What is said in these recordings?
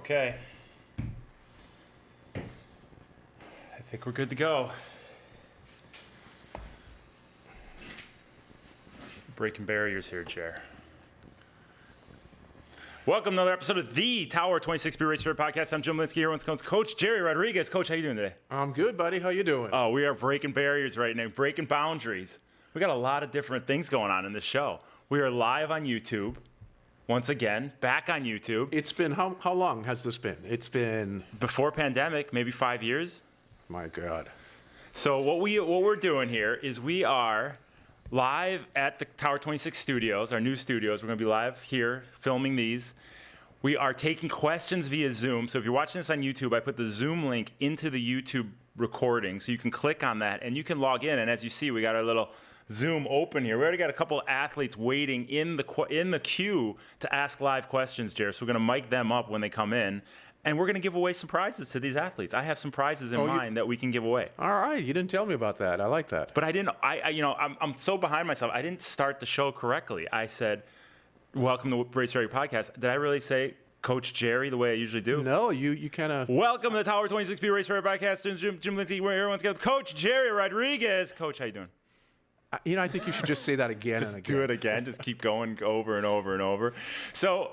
Okay. I think we're good to go. Breaking barriers here, Chair. Welcome to another episode of the Tower 26 Beer Race Fair Podcast. I'm Jim Linsky here with Coach Gerry Rodriguez. Coach, how you doing today? I'm good, buddy. How you doing? Oh, we are breaking barriers right now, breaking boundaries. We got a lot of different things going on in this show. We are live on YouTube. Once again, back on YouTube. It's been, how long has this been? It's been... Before pandemic, maybe 5 years. My God. So what we're doing here is we are live at the Tower 26 studios, our new studios. We're going to be live here filming these. We are taking questions via Zoom. So if you're watching this on YouTube, I put the Zoom link into the YouTube recording. So you can click on that and you can log in. And as you see, we got our little Zoom open here. We already got a couple of athletes waiting in the queue to ask live questions, Jared. So we're going to mic them up when they come in. And we're going to give away some prizes to these athletes. I have some prizes in mind that we can give away. All right. You didn't tell me about that. I like that. But I didn't, I'm so behind myself. I didn't start the show correctly. I said, welcome to Race Fair Podcast. Did I really say Coach Gerry the way I usually do? No, you kind of... Welcome to the Tower 26 Beer Race Fair Podcast. Jim Linsky, where everyone's got Coach Gerry Rodriguez. Coach, how you doing? I think you should just say that again just and again. Do it again. Just keep going over and over and over. So...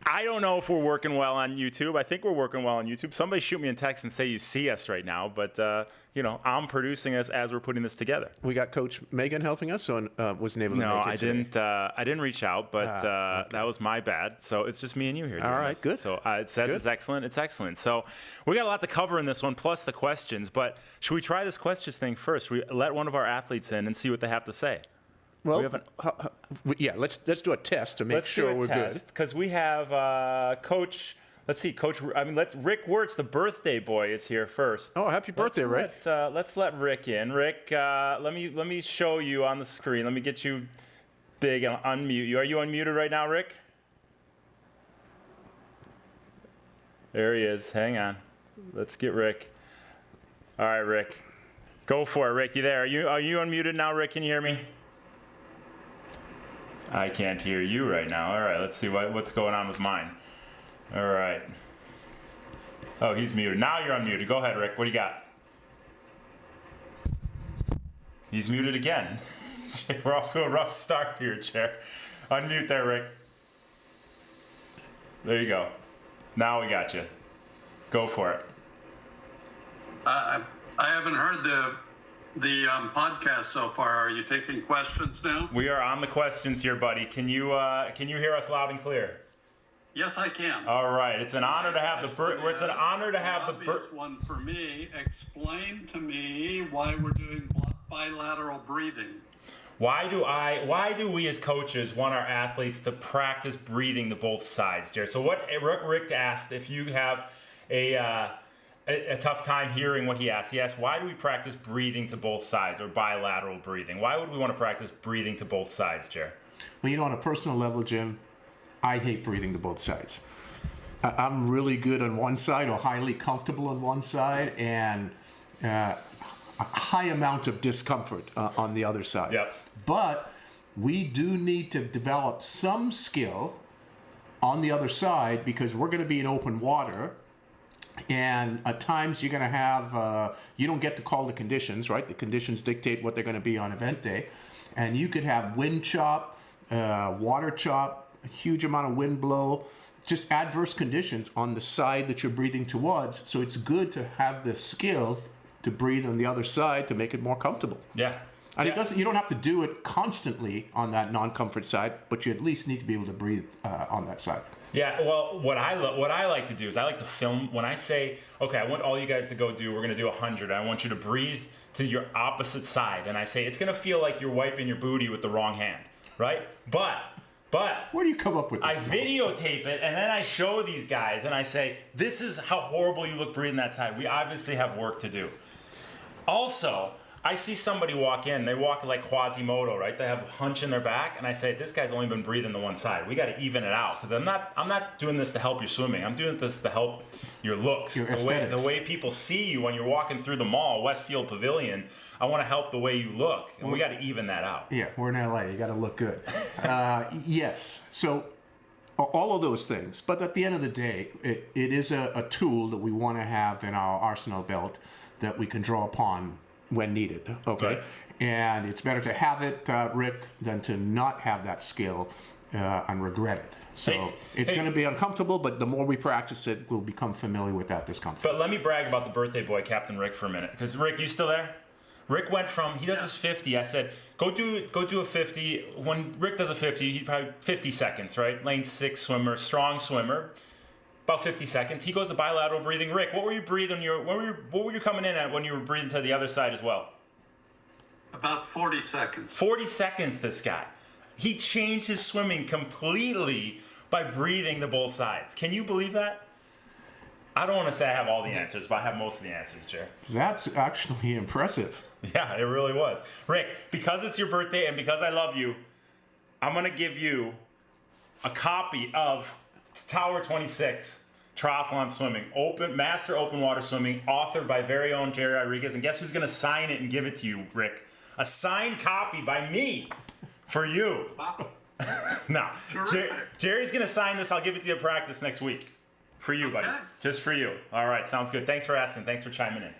I don't know if we're working well on YouTube. I think we're working well on YouTube. Somebody shoot me a text and say you see us right now, but I'm producing us as we're putting this together. We got Coach Megan helping us, so wasn't able to No, make it today. I didn't reach out, but okay. That was my bad. So it's just me and you here. All right, this. good. So it says it's excellent. It's excellent. So we got a lot to cover in this one, plus the questions. But should we try this questions thing first? We let one of our athletes in and see what they have to say. Well, let's do a test to make sure we're good. Because we have Coach. Let's see, Coach. Rick Wirtz, the birthday boy, is here first. Oh, happy birthday, Rick! Let's let Rick in. Rick, let me show you on the screen. Let me get you big and unmute you. Are you unmuted right now, Rick? There he is. Hang on. Let's get Rick. All right, Rick. Go for it, Rick. You there? Are you unmuted now, Rick? Can you hear me? I can't hear you right now. All right, let's see what's going on with mine. All right. Oh, he's muted. Now you're unmuted. Go ahead, Rick. What do you got? He's muted again. We're off to a rough start here, Chair. Unmute there, Rick. There you go. Now we got you. Go for it. I haven't heard the podcast so far. Are you taking questions now? We are on the questions here, buddy. Can you hear us loud and clear? Yes, I can. All right. It's an honor to have It's an honor to have the obvious one for me. Explain to me why we're doing bilateral breathing. Why do we as coaches want our athletes to practice breathing to both sides, Jared? So what Rick asked, if you have a tough time hearing what he asked. He asked, why do we practice breathing to both sides, or bilateral breathing? Why would we want to practice breathing to both sides, Jer? Well, on a personal level, Jim, I hate breathing to both sides. I'm really good on one side, or highly comfortable on one side, and a high amount of discomfort on the other side. Yep. But we do need to develop some skill on the other side, because we're going to be in open water. And at times you're going to have, you don't get to call the conditions, right? The conditions dictate what they're going to be on event day. And you could have wind chop, water chop, a huge amount of wind blow, just adverse conditions on the side that you're breathing towards. So it's good to have the skill to breathe on the other side to make it more comfortable. Yeah. And you don't have to do it constantly on that non-comfort side, but you at least need to be able to breathe on that side. Yeah, well, what I like to do is I like to film. When I say, okay, I want all you guys to go do, we're going to do 100. I want you to breathe to your opposite side. And I say, it's going to feel like you're wiping your booty with the wrong hand, right? But where do you come up with this? I videotape it, and then I show these guys, and I say, this is how horrible you look breathing that side. We obviously have work to do. Also, I see somebody walk in, they walk like Quasimodo, right? They have a hunch in their back, and I say, this guy's only been breathing to one side. We got to even it out, because I'm not doing this to help your swimming. I'm doing this to help your looks. Your the way people see you when you're walking through the mall, Westfield Pavilion. I want to help the way you look, and we got to even that out. Yeah, we're in LA. You got to look good. Yes. So all of those things. But at the end of the day, it is a tool that we want to have in our arsenal belt that we can draw upon when needed. Okay. Right. And it's better to have it, Rick, than to not have that skill and regret it. So it's going to be uncomfortable, but the more we practice it, we'll become familiar with that discomfort. But let me brag about the birthday boy, Captain Rick, for a minute. Because Rick, you still there? Rick went from, he does his 50. I said, go do a 50. When Rick does a 50, he probably 50 seconds, right? Lane 6 swimmer, strong swimmer. About 50 seconds. He goes to bilateral breathing. Rick, what were you breathing? What were you coming in at when you were breathing to the other side as well? About 40 seconds. 40 seconds, this guy. He changed his swimming completely by breathing to both sides. Can you believe that? I don't want to say I have all the answers, but I have most of the answers, Jer. That's actually impressive. Yeah, it really was. Rick, because it's your birthday and because I love you, I'm going to give you a copy of Tower 26 Triathlon Swimming, Master Open Water Swimming, authored by very own Gerry Rodriguez. And guess who's going to sign it and give it to you, Rick? A signed copy by me for you. Wow. No, Jerry's going to sign this. I'll give it to you at practice next week. For you, buddy. Okay. Just for you. All right, sounds good. Thanks for asking. Thanks for chiming in.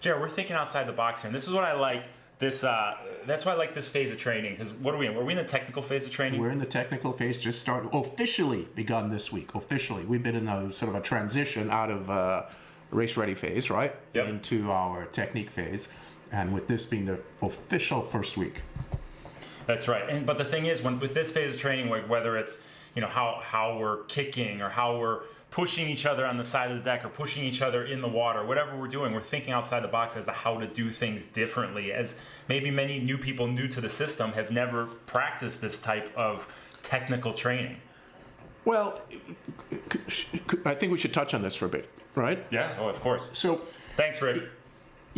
Jerry, we're thinking outside the box here. And this is what I like. That's why I like this phase of training. Because what are we in? Are we in the technical phase of training? We're in the technical phase, just started, officially begun this week. Officially. We've been in a sort of a transition out of race ready phase, right? Yep. Into our technique phase. And with this being the official first week. That's right. But the thing is, with this phase of training, whether it's how we're kicking or how we're pushing each other on the side of the deck or pushing each other in the water, whatever we're doing, we're thinking outside the box as to how to do things differently. As maybe many new people new to the system have never practiced this type of technical training. Well, I think we should touch on this for a bit, right? Yeah. Oh, of course. So, Thanks, Rick.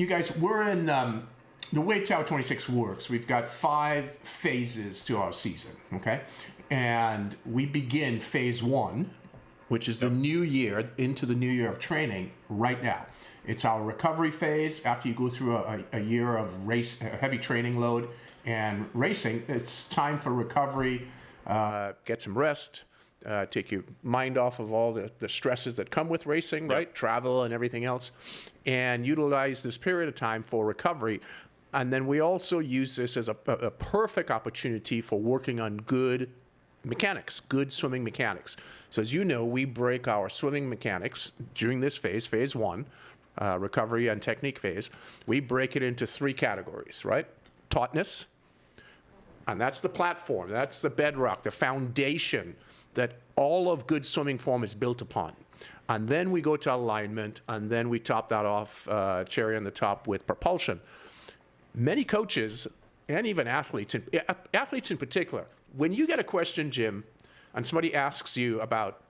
you guys, we're in the way Tower 26 works. We've got 5 phases to our season, okay? And we begin phase 1, which is the new year, into the new year of training right now. It's our recovery phase after you go through a year of a heavy training load and racing. It's time for recovery, get some rest, take your mind off of all the stresses that come with racing, right? Travel and everything else, and utilize this period of time for recovery. And then we also use this as a perfect opportunity for working on good mechanics, good swimming mechanics. So as you know, we break our swimming mechanics during this phase, phase 1, recovery and technique phase. We break it into 3 categories, right? Tautness, and that's the platform, that's the bedrock, the foundation that all of good swimming form is built upon. And then we go to alignment, and then we top that off, cherry on the top, with propulsion. Many coaches, and even athletes in particular, when you get a question, Jim, and somebody asks you about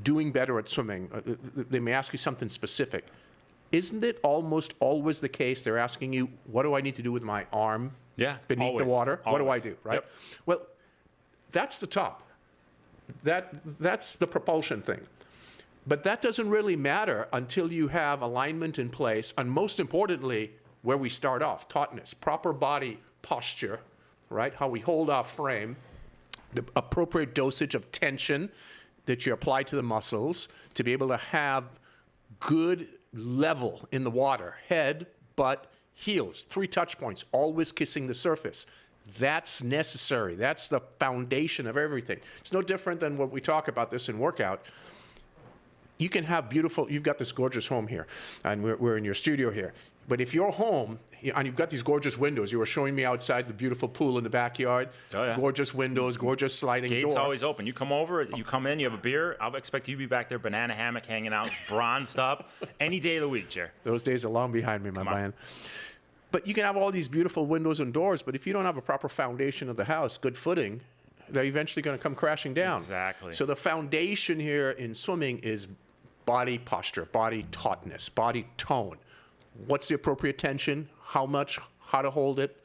doing better at swimming, they may ask you something specific. Isn't it almost always the case they're asking you, what do I need to do with my arm beneath the water? Always. What do I do, right? Yep. Well, that's the top. That's the propulsion thing. But that doesn't really matter until you have alignment in place, and most importantly, where we start off, tautness, proper body posture, right? How we hold our frame, the appropriate dosage of tension that you apply to the muscles to be able to have good level in the water, head, butt, heels, 3 touch points, always kissing the surface. That's necessary. That's the foundation of everything. It's no different than what we talk about this in workout. You can have you've got this gorgeous home here, and we're in your studio here. But if you're home, and you've got these gorgeous windows, you were showing me outside the beautiful pool in the backyard. Oh, yeah. Gorgeous windows, gorgeous sliding door. Gate's always open. You come over, you come in, you have a beer. I'll expect you to be back there, banana hammock, hanging out, bronzed up, any day of the week, Jer. Those days are long behind me, my man. But you can have all these beautiful windows and doors, but if you don't have a proper foundation of the house, good footing, they're eventually going to come crashing down. Exactly. So the foundation here in swimming is body posture, body tautness, body tone. What's the appropriate tension? How much? How to hold it?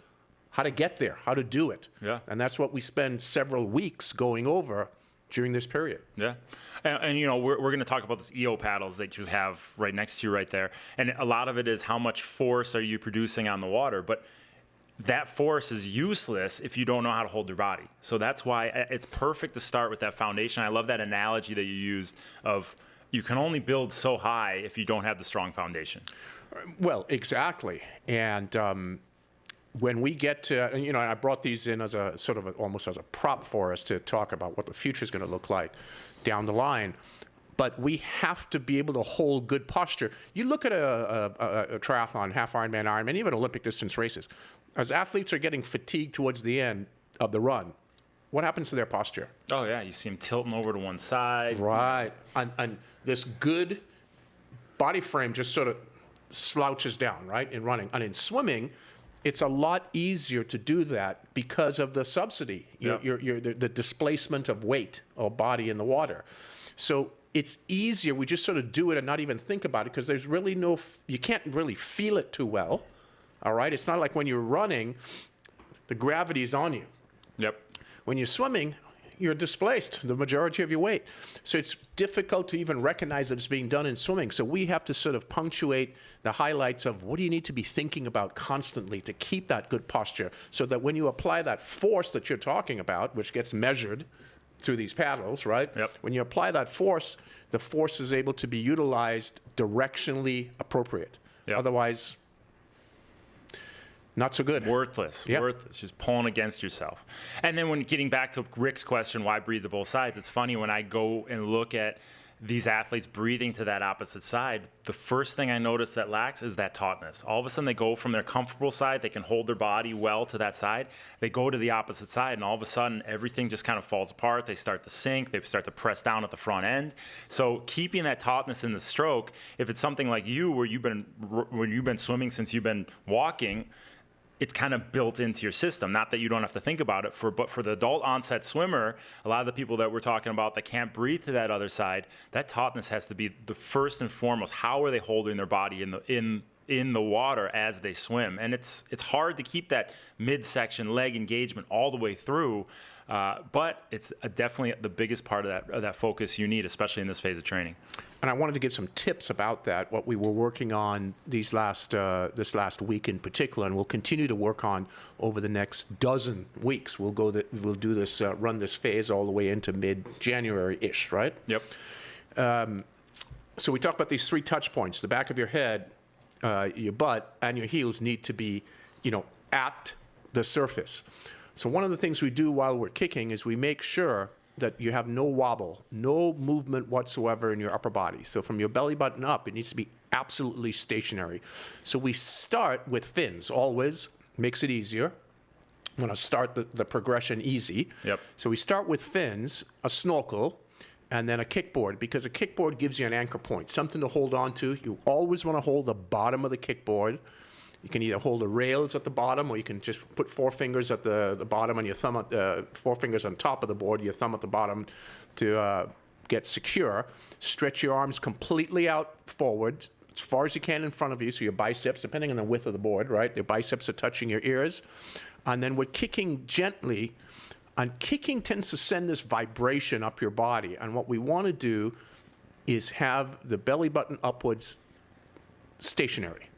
How to get there? How to do it? Yeah. And that's what we spend several weeks going over during this period. Yeah. And we're going to talk about this EO paddles that you have right next to you right there. And a lot of it is how much force are you producing on the water. But that force is useless if you don't know how to hold your body. So that's why it's perfect to start with that foundation. I love that analogy that you used of you can only build so high if you don't have the strong foundation. Well, exactly. And when we get to, and, you know, I brought these in as a sort of almost as a prop for us to talk about what the future is going to look like down the line. But we have to be able to hold good posture. You look at a triathlon, half Ironman, Ironman, even Olympic distance races. As athletes are getting fatigued towards the end of the run, what happens to their posture? Oh, yeah. You see them tilting over to one side. Right. And this good body frame just sort of slouches down, right, in running. And in swimming, it's a lot easier to do that because of the subsidy, Yep. the displacement of weight or body in the water. So it's easier. We just sort of do it and not even think about it because there's really you can't really feel it too well. All right? It's not like when you're running, the gravity is on you. Yep. When you're swimming, you're displaced the majority of your weight. So it's difficult to even recognize that it's being done in swimming. So we have to sort of punctuate the highlights of what do you need to be thinking about constantly to keep that good posture so that when you apply that force that you're talking about, which gets measured through these paddles, right? Yep. When you apply that force, the force is able to be utilized directionally appropriate. Yep. Otherwise, not so good. Worthless. Yep. Worthless. Just pulling against yourself. And then when getting back to Rick's question, why breathe to both sides? It's funny when I go and look at these athletes breathing to that opposite side, the first thing I notice that lacks is that tautness. All of a sudden they go from their comfortable side, they can hold their body well to that side, they go to the opposite side, and all of a sudden everything just kind of falls apart. They start to sink, they start to press down at the front end. So keeping that tautness in the stroke, if it's something like you where you've been swimming since you've been walking, it's kind of built into your system. Not that you don't have to think about it, but for the adult onset swimmer, a lot of the people that we're talking about that can't breathe to that other side, that tautness has to be the first and foremost. How are they holding their body in the water as they swim? And it's hard to keep that midsection leg engagement all the way through, but it's definitely the biggest part of that focus you need, especially in this phase of training. And I wanted to give some tips about that, what we were working on this last week in particular, and we'll continue to work on over the next dozen weeks. We'll do this, run this phase all the way into mid-January-ish, right? Yep. So we talked about these 3 touch points. The back of your head, your butt, and your heels need to be, at the surface. So one of the things we do while we're kicking is we make sure that you have no wobble, no movement whatsoever in your upper body. So from your belly button up, it needs to be absolutely stationary. So we start with fins, always makes it easier. I'm going to start the progression easy. Yep. So we start with fins, a snorkel, and then a kickboard, because a kickboard gives you an anchor point, something to hold on to. You always want to hold the bottom of the kickboard. You can either hold the rails at the bottom, or you can just put 4 fingers at the bottom and your thumb at 4 fingers on top of the board, your thumb at the bottom to get secure. Stretch your arms completely out forward as far as you can in front of you, so your biceps, depending on the width of the board, right? Your biceps are touching your ears. And then we're kicking gently, and kicking tends to send this vibration up your body. And what we want to do is have the belly button upwards stationary.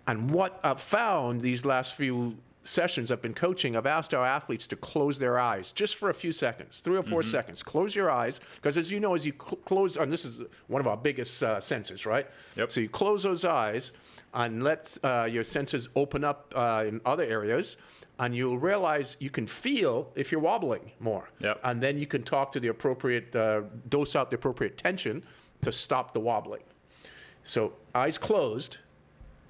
And what I've found these last few sessions I've been coaching, I've asked our athletes to close their eyes just for a few seconds, 3 or 4 seconds. Close your eyes, because as you know, as you close, and this is one of our biggest senses, right? Yep. So you close those eyes and let your senses open up in other areas, and you'll realize you can feel if you're wobbling more. Yep. And then you can talk to the appropriate, dose out the appropriate tension to stop the wobbling. So eyes closed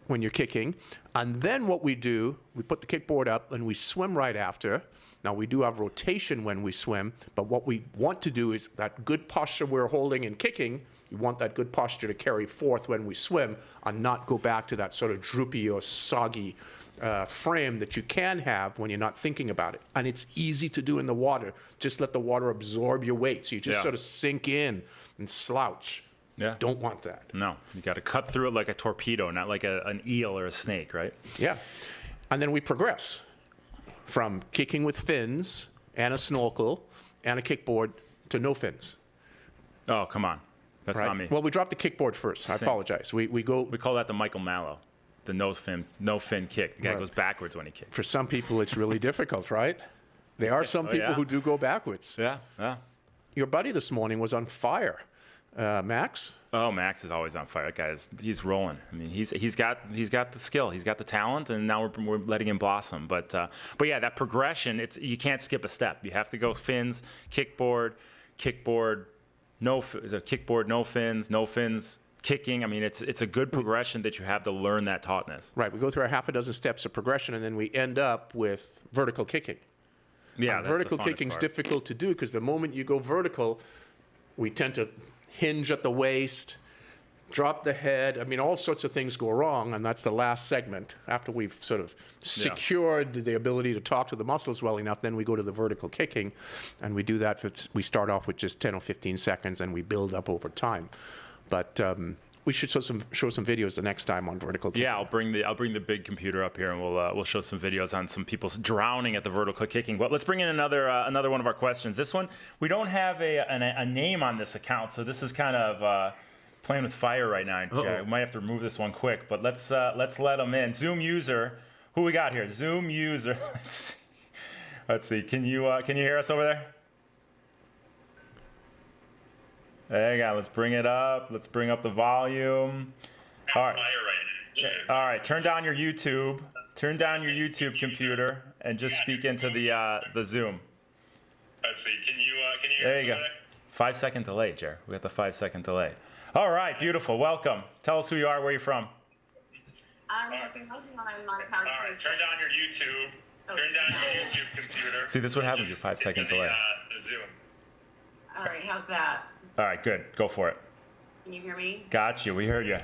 when you're kicking. And then what we do, we put the kickboard up and we swim right after. Now, we do have rotation when we swim, but what we want to do is that good posture we're holding and kicking, you want that good posture to carry forth when we swim and not go back to that sort of droopy or soggy frame that you can have when you're not thinking about it. And it's easy to do in the water. Just let the water absorb your weight. So you just sort of sink in and slouch. Yeah. Don't want that. No, you got to cut through it like a torpedo, not like an eel or a snake, right? Yeah. And then we progress from kicking with fins and a snorkel and a kickboard to no fins. Oh, come on. That's Right? not me. Well, we dropped the kickboard first. I apologize. We We call that the Michael Mallow. the no fin kick. The guy Right. goes backwards when he kicks. For some people, it's really difficult, right? There are some people yeah. who do go backwards. Yeah, yeah. Your buddy this morning was on fire. Max? Oh, Max is always on fire. That guy he's rolling. I mean, he's got the skill, he's got the talent, and now we're letting him blossom. But yeah, that progression, you can't skip a step. You have to go fins, kickboard, no fins, kicking. I mean, it's a good progression that you have to learn that tautness. Right, we go through a half a dozen steps of progression, and then we end up with vertical kicking. Yeah, that's Vertical the funnest kicking's part. difficult to do because the moment you go vertical, we tend to hinge at the waist, drop the head. I mean, all sorts of things go wrong, and that's the last segment. After we've sort of secured the ability to talk to the muscles well enough, then we go to the vertical kicking, and we do that. We start off with just 10 or 15 seconds, and we build up over time. But we should show some videos the next time on vertical kicking. Yeah, I'll bring the big computer up here, and we'll show some videos on some people drowning at the vertical kicking. But let's bring in another one of our questions. This one, we don't have a name on this account, so this is kind of playing with fire right now. Uh-oh. We might have to remove this one quick, but let's let them in. Zoom user, who we got here? Zoom user. Let's see. Can you hear us over there? There you go. Let's bring it up. Let's bring up the volume. All right. All right. Turn down your YouTube. Turn down your YouTube computer and just speak into the Zoom. Let's see. Can you hear There us you go. over there? 5-second delay, Jer. We got the 5-second delay. All right. Beautiful. Welcome. Tell us who you are. Where you from? I'm Nancy Mosley, and I'm on Power All right. 26. Turn down your YouTube. Turn down your YouTube computer. See, this is what and happens just with 5-second into delay. The Zoom. All right, how's that? All right. Good. Go for it. Can you hear me? Got you. We heard you.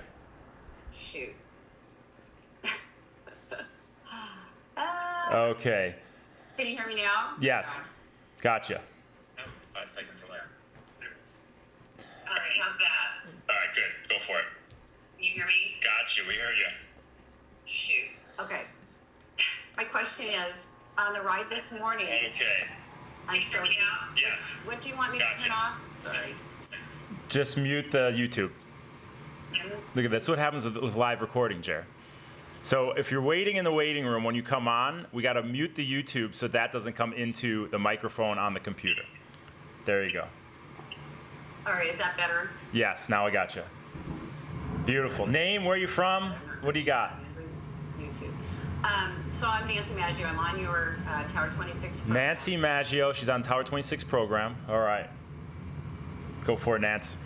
Shoot. Okay. Can you hear me now? Yes. Gotcha. 5 seconds delay. All right, how's that? All right. Good. Go for it. Can you hear me? Got you. We heard you. Shoot. Okay. My question is, on the ride this morning, Okay. I'm still. Yes. What do you want me Gotcha. to turn off? Sorry. Just mute the YouTube. Look at this. This is what happens with live recording, Jer. So if you're waiting in the waiting room when you come on, we got to mute the YouTube so that doesn't come into the microphone on the computer. There you go. All right, is that better? Yes, now I got you. Beautiful. Name, where you from? What do you got? YouTube. So I'm Nancy Maggio. I'm on your Tower 26 program. Nancy Maggio. She's on Tower 26 program. All right. Go for it, Nance.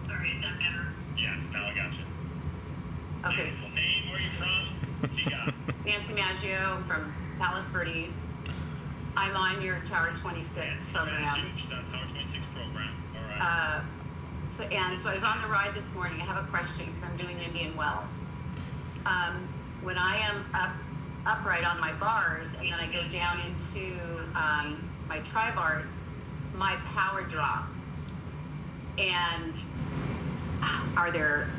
All right, is that better? Yes. Now I got you. Okay. Beautiful. Name. Where you from? What do you got? Nancy Maggio from Palos Verdes. I'm on your Tower 26 Nancy program. Maggio. She's on Tower 26 program. All right. So I was on the ride this morning. I have a question because I'm doing Indian Wells. When I am upright on my bars and then I go down into my tri bars, my power drops. And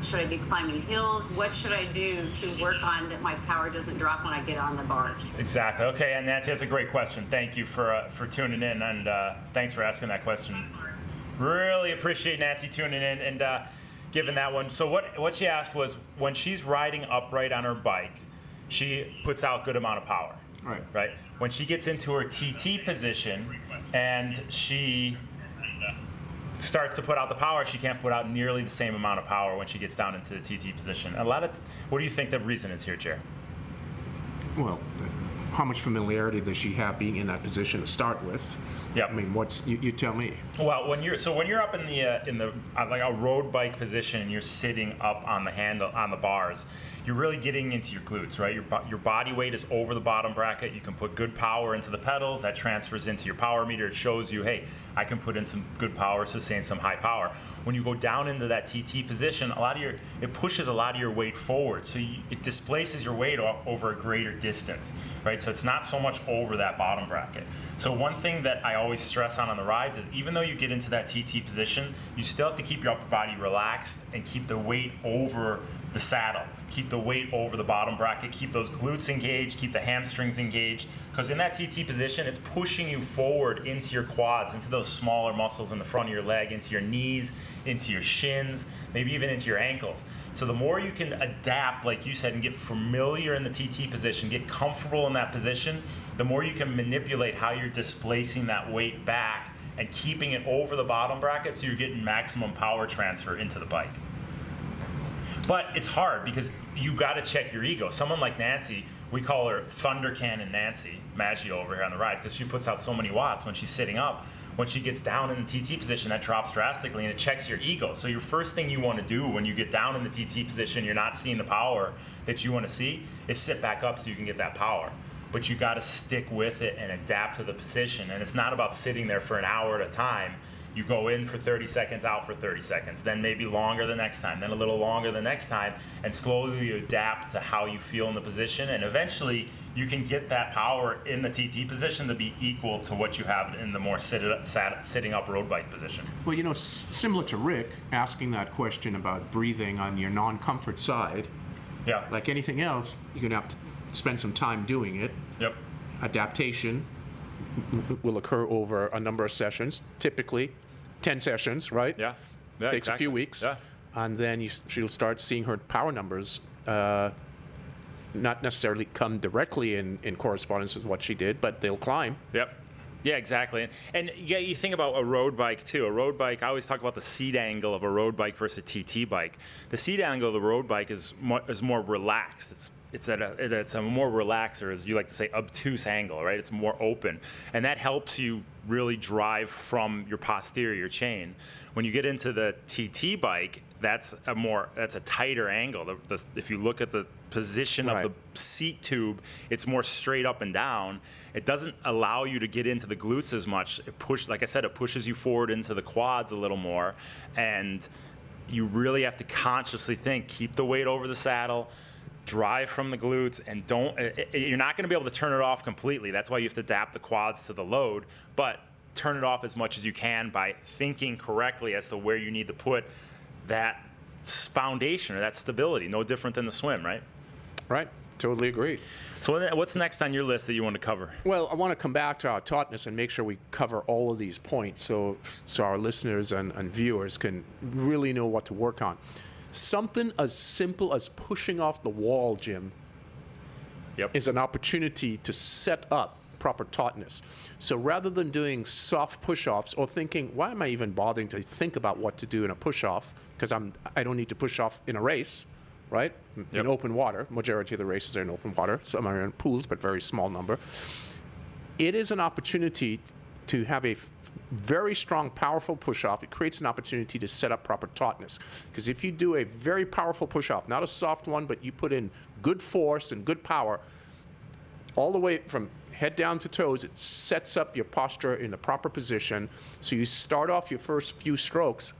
should I be climbing hills? What should I do to work on that my power doesn't drop when I get on the bars? Exactly. Okay, and Nancy, that's a great question. Thank you for tuning in, and thanks for asking that question. Really appreciate Nancy tuning in and giving that one. So what she asked was, when she's riding upright on her bike, she puts out good amount of power. Right. Right. When she gets into her TT position and she starts to put out the power, she can't put out nearly the same amount of power when she gets down into the TT position. What do you think the reason is here, Jer? Well, how much familiarity does she have being in that position to start with? Yep. I mean, you tell me. Well, when you're up in the like a road bike position and you're sitting up on the handle on the bars, you're really getting into your glutes, right? Your body weight is over the bottom bracket. You can put good power into the pedals. That transfers into your power meter. It shows you, hey, I can put in some good power, sustain some high power. When you go down into that TT position, it pushes a lot of your weight forward, so it displaces your weight over a greater distance, right? So it's not so much over that bottom bracket. So one thing that I always stress on the rides is, even though you get into that TT position, you still have to keep your upper body relaxed and keep the weight over the saddle. keep the weight over the bottom bracket, keep those glutes engaged, keep the hamstrings engaged. Because in that TT position, it's pushing you forward into your quads, into those smaller muscles in the front of your leg, into your knees, into your shins, maybe even into your ankles. So the more you can adapt, like you said, and get familiar in the TT position, get comfortable in that position, the more you can manipulate how you're displacing that weight back and keeping it over the bottom bracket so you're getting maximum power transfer into the bike. But it's hard because you got to check your ego. Someone like Nancy, we call her Thunder Cannon Nancy, Maggio over here on the rides, because she puts out so many watts when she's sitting up. When she gets down in the TT position, that drops drastically, and it checks your ego. So your first thing you want to do when you get down in the TT position, you're not seeing the power that you want to see, is sit back up so you can get that power. But you got to stick with it and adapt to the position. And it's not about sitting there for an hour at a time. You go in for 30 seconds, out for 30 seconds, then maybe longer the next time, then a little longer the next time, and slowly you adapt to how you feel in the position. And eventually, you can get that power in the TT position to be equal to what you have in the more sitting up road bike position. Well, you know, similar to Rick asking that question about breathing on your non-comfort side, Yeah. like anything else, you're going to have to spend some time doing it. Yep. Adaptation will occur over a number of sessions, typically 10 sessions, right? Yeah. Yeah. Takes exactly. a few weeks. Yeah. And then she'll start seeing her power numbers not necessarily come directly in correspondence with what she did, but they'll climb. Yep. Yeah, exactly. And yeah, you think about a road bike too. A road bike, I always talk about the seat angle of a road bike versus a TT bike. The seat angle of the road bike is more relaxed. It's a more relaxed, or as you like to say, obtuse angle, right? It's more open, and that helps you really drive from your posterior chain. When you get into the TT bike, that's a tighter angle. If you look at the position Right. of the seat tube, it's more straight up and down. It doesn't allow you to get into the glutes as much. Like I said, it pushes you forward into the quads a little more, and you really have to consciously think, keep the weight over the saddle, drive from the glutes, and you're not going to be able to turn it off completely. That's why you have to adapt the quads to the load, but turn it off as much as you can by thinking correctly as to where you need to put that foundation or that stability. No different than the swim, right? Right. Totally agree. So what's next on your list that you want to cover? Well, I want to come back to our tautness and make sure we cover all of these points so our listeners and viewers can really know what to work on. Something as simple as pushing off the wall, Jim, Yep. is an opportunity to set up proper tautness. So rather than doing soft push-offs or thinking, why am I even bothering to think about what to do in a push-off? Because I don't need to push off in a race, right? Yep. In open water. Majority of the races are in open water. Some are in pools, but very small number. It is an opportunity to have a very strong, powerful push-off. It creates an opportunity to set up proper tautness. Because if you do a very powerful push-off, not a soft one, but you put in good force and good power, all the way from head down to toes, it sets up your posture in the proper position. So you start off your first few strokes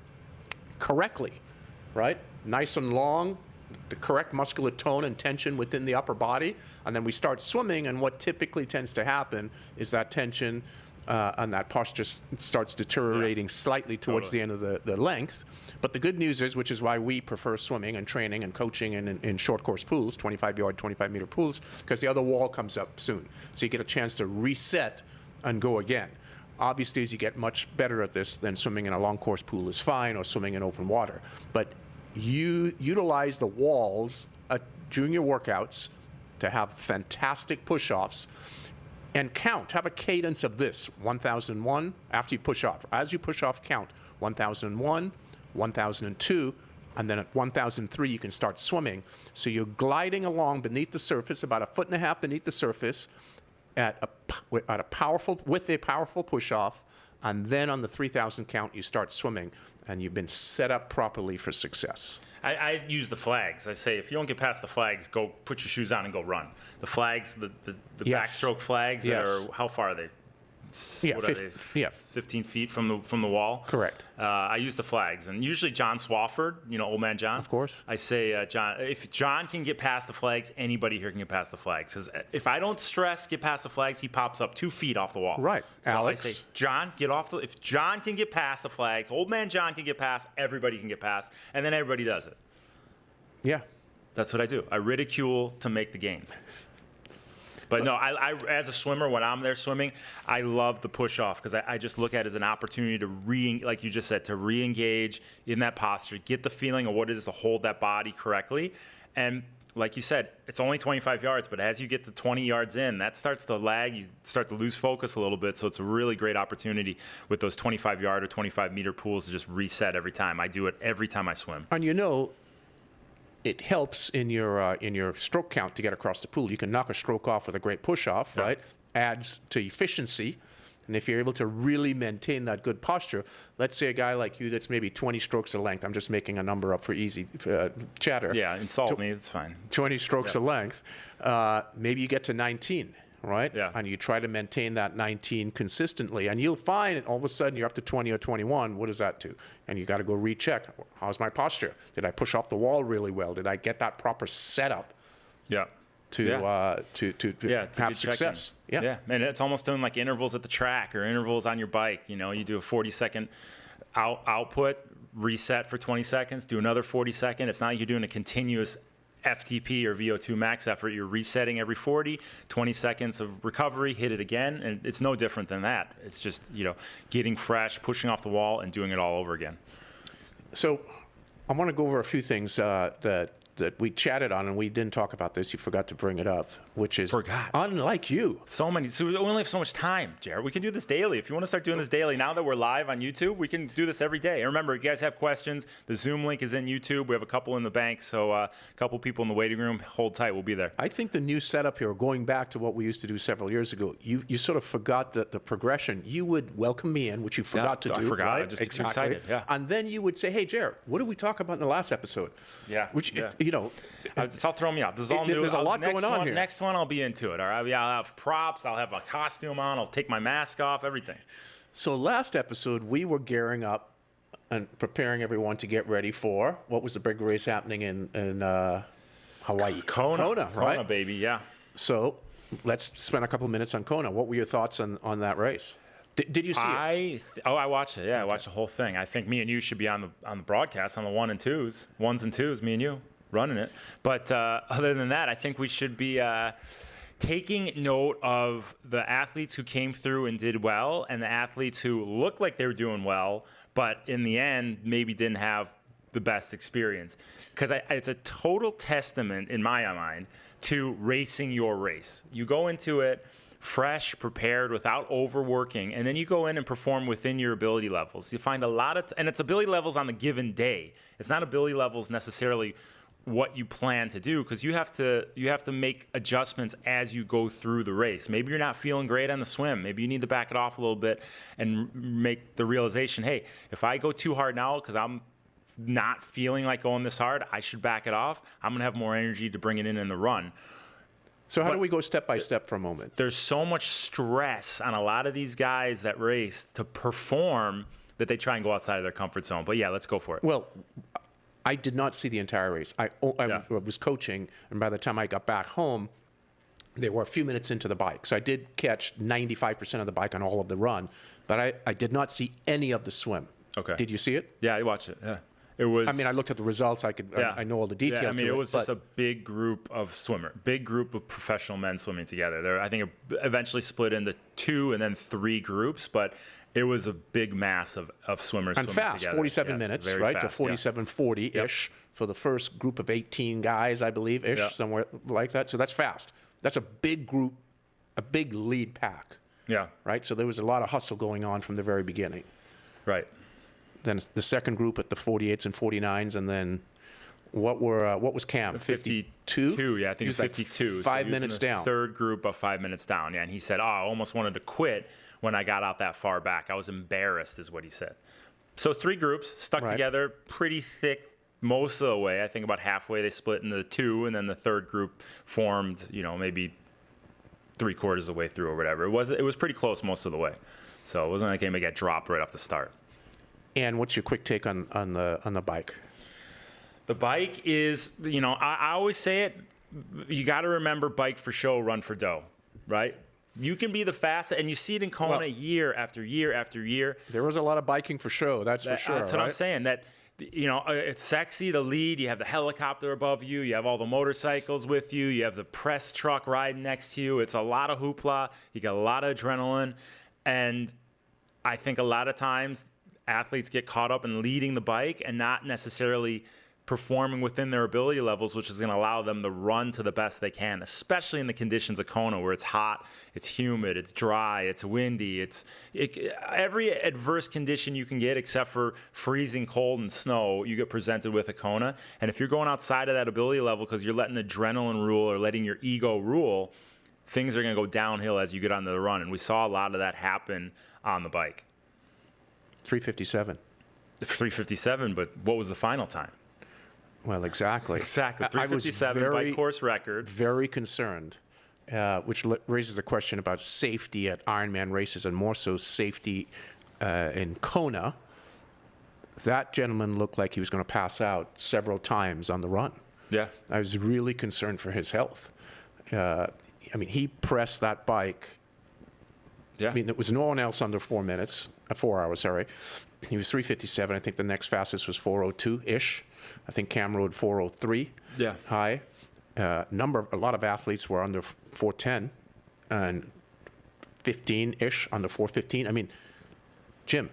correctly, right? Nice and long, the correct muscular tone and tension within the upper body. And then we start swimming, and what typically tends to happen is that tension and that posture starts deteriorating slightly towards the end of the length. But the good news is, which is why we prefer swimming and training and coaching in short course pools, 25-yard, 25-meter pools, because the other wall comes up soon. So you get a chance to reset and go again. Obviously, as you get much better at this, then swimming in a long course pool is fine, or swimming in open water. But you utilize the walls during your workouts to have fantastic push-offs. And count, have a cadence of this, 1001, after you push off. As you push off, count 1001, 1002, and then at 1003 you can start swimming. So you're gliding along beneath the surface, about 1.5 feet beneath the surface, with a powerful push-off, and then on the 3,000 count you start swimming, and you've been set up properly for success. I use the flags. I say, if you don't get past the flags, go put your shoes on and go run. The flags, the Yes. backstroke flags, Yes. that are, how far are they? Yeah, What are they? 15 feet from the wall. Correct. I use the flags, and usually John Swafford, old man John. Of course. I say, John, if John can get past the flags, anybody here can get past the flags. Because if I don't stress get past the flags, he pops up 2 feet off the wall. Right. So Alex? I say, John, get off if John can get past the flags, old man John can get past, everybody can get past, and then everybody does it. Yeah. That's what I do. I ridicule to make the gains. But no, I as a swimmer, when I'm there swimming, I love the push off because I just look at it as an opportunity to like you just said, to re-engage in that posture, get the feeling of what it is to hold that body correctly. And like you said, it's only 25 yards, but as you get to 20 yards in, that starts to lag. You start to lose focus a little bit. So it's a really great opportunity with those 25-yard or 25-meter pools to just reset every time. I do it every time I swim. And it helps in your stroke count to get across the pool. You can knock a stroke off with a great push-off, right? Adds to efficiency. And if you're able to really maintain that good posture, let's say a guy like you that's maybe 20 strokes a length. I'm just making a number up for easy chatter. Yeah, insult me, it's fine. 20 strokes a length. Maybe you get to 19, right? Yeah. And you try to maintain that 19 consistently. And you'll find all of a sudden you're up to 20 or 21. What does that do? And you got to go recheck. How's my posture? Did I push off the wall really well? Did I get that proper setup? Yeah. To have success. Yeah, and it's almost doing like intervals at the track or intervals on your bike. You do a 40-second output, reset for 20 seconds, do another 40-second. It's not like you're doing a continuous FTP or VO2 max effort. You're resetting every 40, 20 seconds of recovery, hit it again, and it's no different than that. It's just, getting fresh, pushing off the wall, and doing it all over again. So I want to go over a few things that we chatted on, and we didn't talk about this. You forgot to bring it up, which is unlike you. So we only have so much time, Jared. We can do this daily. If you want to start doing this daily, now that we're live on YouTube, we can do this every day. And remember, if you guys have questions, the Zoom link is in YouTube. We have a couple in the bank, so a couple people in the waiting room. Hold tight. We'll be there. I think the new setup here, going back to what we used to do several years ago, you sort of forgot the progression. You would welcome me in, which you forgot to do. I forgot. Right? I just got excited. Yeah. And then you would say, hey, Jared, what did we talk about in the last episode? Yeah. Which, it's all throwing me out. This is all new. There's a lot going on here. Next one, I'll be into it. All right. I'll have props. I'll have a costume on. I'll take my mask off. Everything. So last episode, we were gearing up and preparing everyone to get ready for what was the big race happening in Hawaii. Kona, right? Kona, baby. Yeah. So let's spend a couple of minutes on Kona. What were your thoughts on that race? Did you see it? I watched it. Yeah, I watched the whole thing. I think me and you should be on the broadcast on the ones and twos. Me and you running it. But other than that, I think we should be taking note of the athletes who came through and did well, and the athletes who looked like they were doing well, but in the end maybe didn't have the best experience. Because it's a total testament, in my mind, to racing your race. You go into it fresh, prepared, without overworking, and then you go in and perform within your ability levels. You find a lot of, and it's ability levels on the given day. It's not ability levels necessarily what you plan to do, because you have to make adjustments as you go through the race. Maybe you're not feeling great on the swim. Maybe you need to back it off a little bit and make the realization, hey, if I go too hard now because I'm not feeling like going this hard, I should back it off. I'm going to have more energy to bring it in the run. So how do we go step by step for a moment? There's so much stress on a lot of these guys that race to perform that they try and go outside of their comfort zone. But yeah, let's go for it. Well, I did not see the entire race. I was coaching, and by the time I got back home, they were a few minutes into the bike. So I did catch 95% of the bike on all of the run, but I did not see any of the swim. Okay. Did you see it? Yeah, I watched it. Yeah. It was. I mean, I looked at the results. I know all the details. Yeah, I mean, it was just a big group of big group of professional men swimming together. I think it eventually split into 2 and then 3 groups, but it was a big mass of swimmers and swimming fast, together. 47 minutes, right, fast, to 47:40-ish for the first group of 18 guys, I believe, somewhere like that. So that's fast. That's a big group, a big lead pack. Yeah. Right? So there was a lot of hustle going on from the very beginning. Right. Then the second group at the 48s and 49s, and then what was Cam? 52? Yeah, I think it was 52. 5 minutes down. Third group of 5 minutes down. Yeah, and he said, I almost wanted to quit when I got out that far back. I was embarrassed, is what he said. So 3 groups stuck together pretty thick most of the way. I think about halfway they split into 2, and then the third group formed, maybe 3/4 of the way through or whatever. It was pretty close most of the way. So it wasn't like anybody got dropped right off the start. And what's your quick take on the bike? The bike is, I always say it, you got to remember bike for show, run for dough, right? You can be the fastest, and you see it in Kona year after year after year. There was a lot of biking for show, that's for sure. That's what I'm saying, that it's sexy to lead. You have the helicopter above you. You have all the motorcycles with you. You have the press truck riding next to you. It's a lot of hoopla. You got a lot of adrenaline. And I think a lot of times athletes get caught up in leading the bike and not necessarily performing within their ability levels, which is going to allow them to run to the best they can, especially in the conditions of Kona where it's hot, it's humid, it's dry, it's windy, every adverse condition you can get except for freezing cold and snow, you get presented with a Kona. And if you're going outside of that ability level because you're letting adrenaline rule or letting your ego rule, things are going to go downhill as you get onto the run. And we saw a lot of that happen on the bike. 3:57. 3:57, but what was the final time? Well, exactly. Exactly. I was 3:57 bike course record. Very concerned, which raises a question about safety at Ironman races and more so safety in Kona. That gentleman looked like he was going to pass out several times on the run. Yeah. I was really concerned for his health. He pressed that bike. Yeah. There was no one else under 4 hours, sorry. He was 3:57. I think the next fastest was 4:02-ish. I think Cam rode 4:03 high. A lot of athletes were under 4:10 and 15-ish, under 4:15. Jim,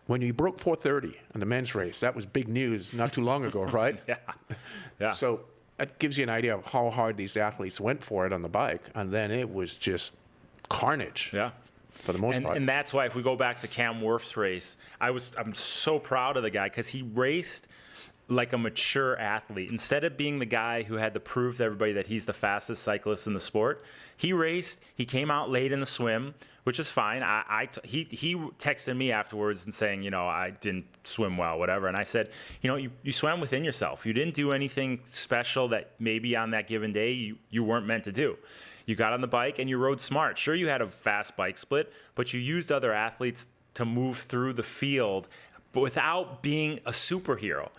when you broke 4:30 in the men's race, that was big news not too long ago, right? Yeah. So that gives you an idea of how hard these athletes went for it on the bike, and then it was just carnage. Yeah. For the most part. And that's why if we go back to Cam Wurf's race, I'm so proud of the guy because he raced like a mature athlete. Instead of being the guy who had to prove to everybody that he's the fastest cyclist in the sport, he raced. He came out late in the swim, which is fine. He texted me afterwards and saying, I didn't swim well, whatever. And I said, you swam within yourself. You didn't do anything special that maybe on that given day you weren't meant to do. You got on the bike and you rode smart. Sure, you had a fast bike split, but you used other athletes to move through the field, but without being a superhero.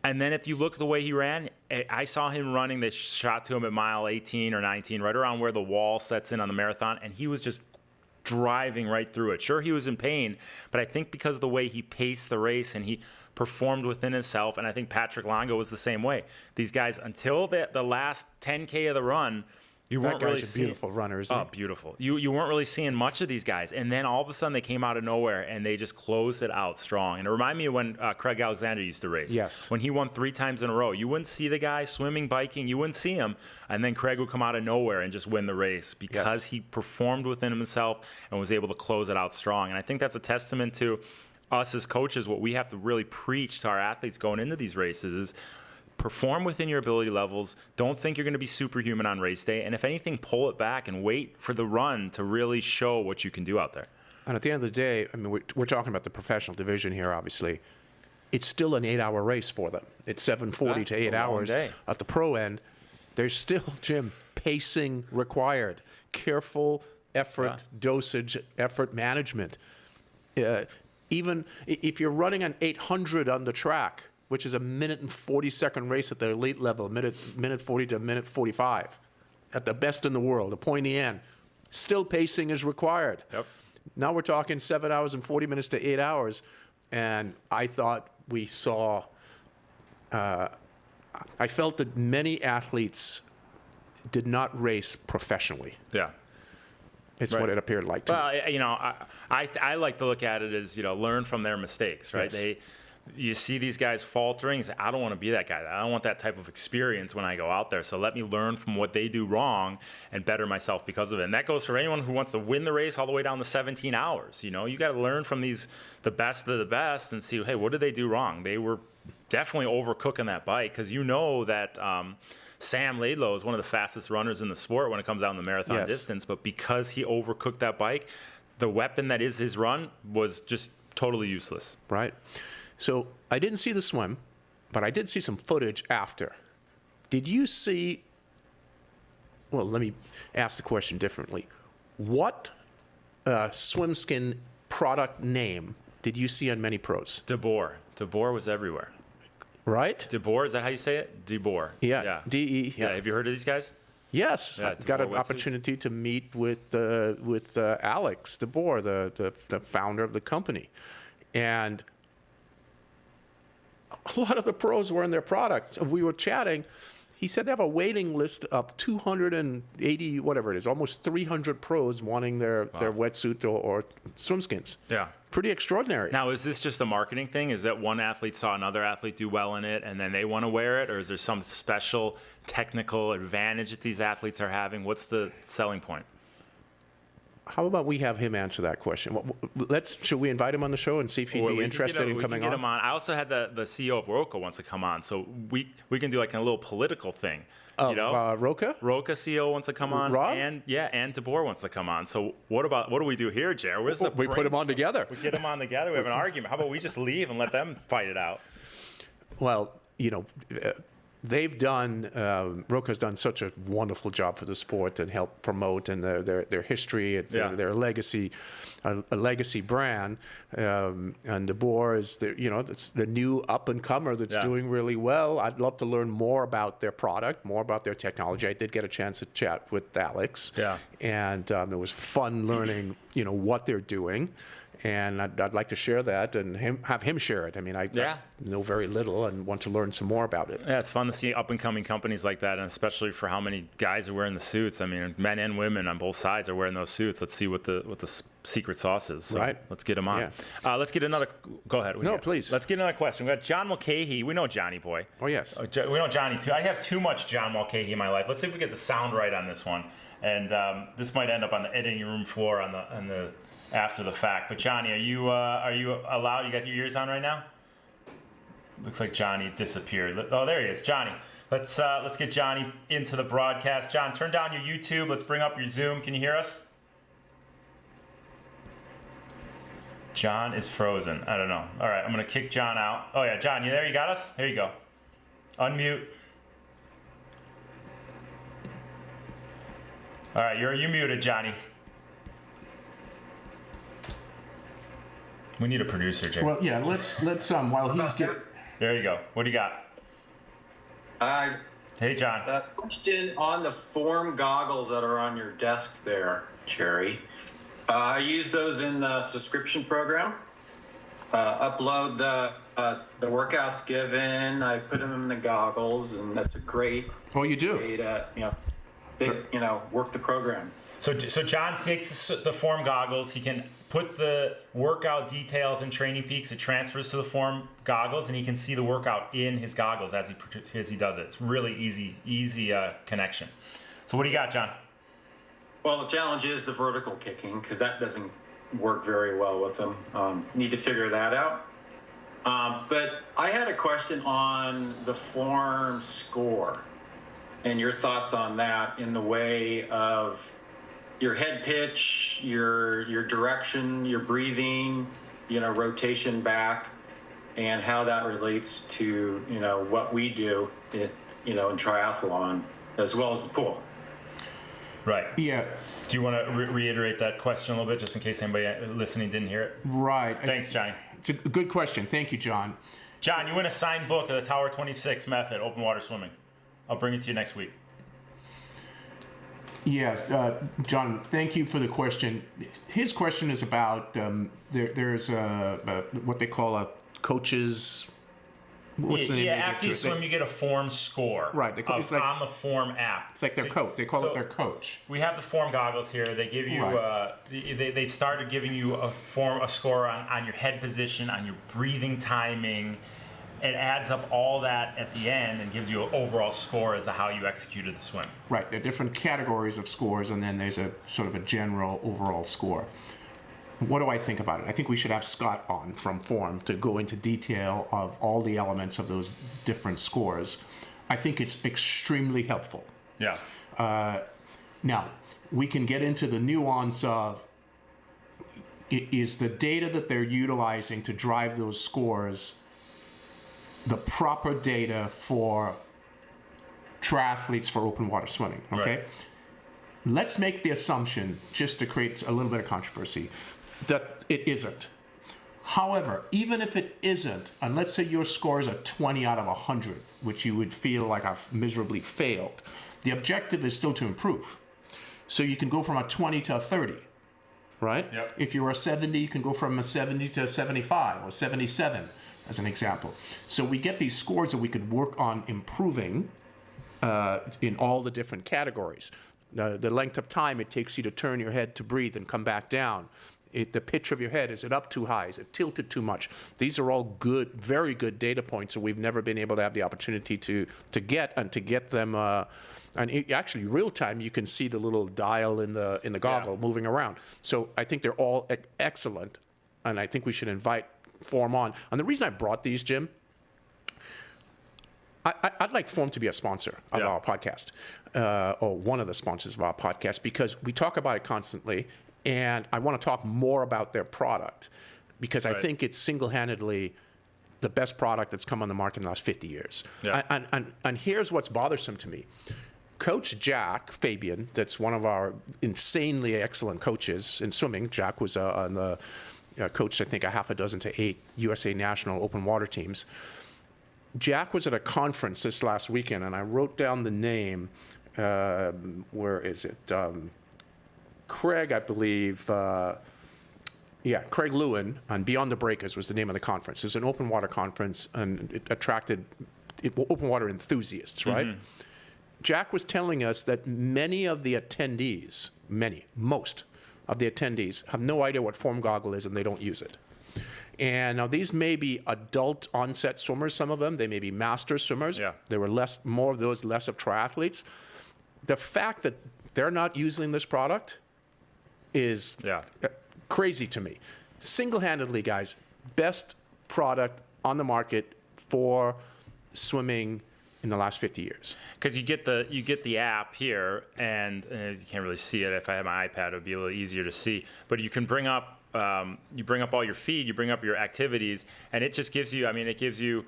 And then if you look at the way he ran, I saw him running this shot to him at mile 18 or 19, right around where the wall sets in on the marathon, and he was just driving right through it. Sure, he was in pain, but I think because of the way he paced the race and he performed within himself, and I think Patrick Longo was the same way. These guys, until the last 10K of the run, you weren't really seeing. Beautiful runner, isn't he? Oh, beautiful. You weren't really seeing much of these guys. And then all of a sudden they came out of nowhere and they just closed it out strong. And it reminded me of when Craig Alexander used to race. Yes. When he won 3 times in a row. You wouldn't see the guy swimming, biking. You wouldn't see him. And then Craig would come out of nowhere and just win the race because he performed within himself and was able to close it out strong. And I think that's a testament to us as coaches. What we have to really preach to our athletes going into these races is perform within your ability levels. Don't think you're going to be superhuman on race day. And if anything, pull it back and wait for the run to really show what you can do out there. And at the end of the day, we're talking about the professional division here, obviously. It's still an 8-hour race for them. It's 7:40 to 8 hours. Day. At the pro end, there's still, Jim, pacing required. Careful effort, dosage, effort management. Even if you're running an 800 on the track, which is a 1:40 race at the elite level, minute 40 to minute 45, at the best in the world, a pointy end. Still pacing is required. Yep. Now we're talking 7 hours and 40 minutes to 8 hours, and I thought we saw. I felt that many athletes did not race professionally. Yeah. It's what it appeared like to me. Well, I like to look at it as, learn from their mistakes, right? Yes. You see these guys faltering, you say, I don't want to be that guy. I don't want that type of experience when I go out there. So let me learn from what they do wrong and better myself because of it. And that goes for anyone who wants to win the race all the way down to 17 hours. You got to learn from the best of the best and see, hey, what did they do wrong? They were definitely overcooking that bike because that Sam Laidlow is one of the fastest runners in the sport when it comes out in the marathon distance. But because he overcooked that bike, the weapon that is his run was just totally useless. Right. So I didn't see the swim, but I did see some footage after. Did you see, well, let me ask the question differently. What swim skin product name did you see on many pros? DeBoer. DeBoer was everywhere. Right? DeBoer, is that how you say it? DeBoer. Yeah. D-E. Yeah. Have you heard of these guys? Yes, Yeah, I got an DeBoer opportunity to meet with Alex DeBoer, the founder of the company. And a lot of the pros wearing their products. We were chatting. He said they have a waiting list of 280, whatever it is, almost 300 pros wanting their wetsuit or swim skins. Yeah. Pretty extraordinary. Now, is this just a marketing thing? Is that one athlete saw another athlete do well in it and then they want to wear it? Or is there some special technical advantage that these athletes are having? What's the selling point? How about we have him answer that question? Should we invite him on the show and see if he'd be interested in coming we can get him on? I also had the CEO of Roca wants to come on, so we can do like a little political thing. Roca? Roca CEO wants to come on, Rob? and DeBoer wants to come on. So what do we do here, Jared? We put him on together. We get them on together. We have an argument. How about we just leave and let them fight it out? Well, they've done, Roca's done such a wonderful job for the sport and helped promote and their history, their legacy, a legacy brand. And DeBoer is it's the new up and comer that's doing really well. I'd love to learn more about their product, more about their technology. I did get a chance to chat with Alex. Yeah. And it was fun learning, what they're doing. And I'd like to share that and have him share it. I mean, I know very little and want to learn some more about it. Yeah, it's fun to see up-and-coming companies like that, and especially for how many guys are wearing the suits. I mean, men and women on both sides are wearing those suits. Let's see what the secret sauce is. So right. Let's get them on. Yeah. Let's get another. Go ahead. No, please. Let's get another question. We got John Mulcahy. We know Johnny Boy. Oh, yes. We know Johnny, too. I have too much John Mulcahy in my life. Let's see if we get the sound right on this one. And this might end up on the editing room floor on the after the fact. But Johnny, are you allowed? You got your ears on right now? Looks like Johnny disappeared. Oh, there he is, Johnny. Let's get Johnny into the broadcast. John, turn down your YouTube. Let's bring up your Zoom. Can you hear us? John is frozen. I don't know. All right, I'm gonna kick John out. Oh yeah, John, you there? You got us? Here you go. Unmute. All right, you muted, Johnny. We need a producer, Jay. Well, yeah, let's while he's getting. There you go. What do you got? Hey, John. Question on the form goggles that are on your desk there, Gerry. I use those in the subscription program. Upload the workouts given. I put them in the goggles, and that's a great. Oh, you do. Way to, work the program. So John takes the form goggles. He can put the workout details in Training Peaks. It transfers to the form goggles, and he can see the workout in his goggles as he does it. It's really easy connection. So what do you got, John? Well, the challenge is the vertical kicking because that doesn't work very well with them. Need to figure that out. But I had a question on the form score and your thoughts on that in the way of your head pitch, your direction, your breathing, rotation back, and how that relates to, what we do in triathlon as well as the pool. Right. Yeah. Do you want to reiterate that question a little bit just in case anybody listening didn't hear it? Right. Thanks, Johnny. It's a good question. Thank you, John. John, you win a signed book of the Tower 26 method, open water swimming. I'll bring it to you next week. Yes, John, thank you for the question. His question is about there's what they call a coach's. What's the name? After you swim, you get a form score. Right, it's like, on the form app. It's like their coach. They call it their coach. We have the form goggles here. They give you. Right. They've started giving you a score on your head position, on your breathing timing. It adds up all that at the end and gives you an overall score as to how you executed the swim. Right. There are different categories of scores, and then there's a sort of a general overall score. What do I think about it? I think we should have Scott on from Form to go into detail of all the elements of those different scores. I think it's extremely helpful. Yeah. Now, we can get into the nuance of is the data that they're utilizing to drive those scores the proper data for triathletes for open water swimming, okay? Right. Let's make the assumption, just to create a little bit of controversy, that it isn't. However, even if it isn't, and let's say your score is a 20 out of 100, which you would feel like I've miserably failed, the objective is still to improve. So you can go from a 20 to a 30, right? Yep. If you're a 70, you can go from a 70 to a 75 or 77. as an example. So we get these scores that we could work on improving in all the different categories. The length of time it takes you to turn your head to breathe and come back down. The pitch of your head, is it up too high? Is it tilted too much? These are all good, very good data points that we've never been able to have the opportunity to get them. Actually, real time, you can see the little dial in the goggle moving around. So I think they're all excellent, and I think we should invite Form on. And the reason I brought these, Jim, I'd like Form to be a sponsor of our podcast, or one of the sponsors of our podcast, because we talk about it constantly. And I want to talk more about their product because I think it's single-handedly the best product that's come on the market in the last 50 years. Yeah. And here's what's bothersome to me. Coach Jack Fabian, that's one of our insanely excellent coaches in swimming. Jack was on the coached, I think, a half a dozen to 8 USA national open water teams. Jack was at a conference this last weekend, and I wrote down the name. Where is it? Craig, I believe, Craig Lewin on Beyond the Breakers was the name of the conference. It was an open water conference, and it attracted open water enthusiasts, right? Mm-hmm. Jack was telling us that many of the attendees, most of the attendees, have no idea what Form goggle is, and they don't use it. And now these may be adult onset swimmers, some of them. They may be master swimmers. Yeah. There were more of those, less of triathletes. The fact that they're not using this product is crazy to me. Single-handedly, guys, best product on the market for swimming in the last 50 years. Because you get the app here, and you can't really see it. If I had my iPad, it would be a little easier to see. But you can bring up all your feed, you bring up your activities, and it just gives you. I mean, it gives you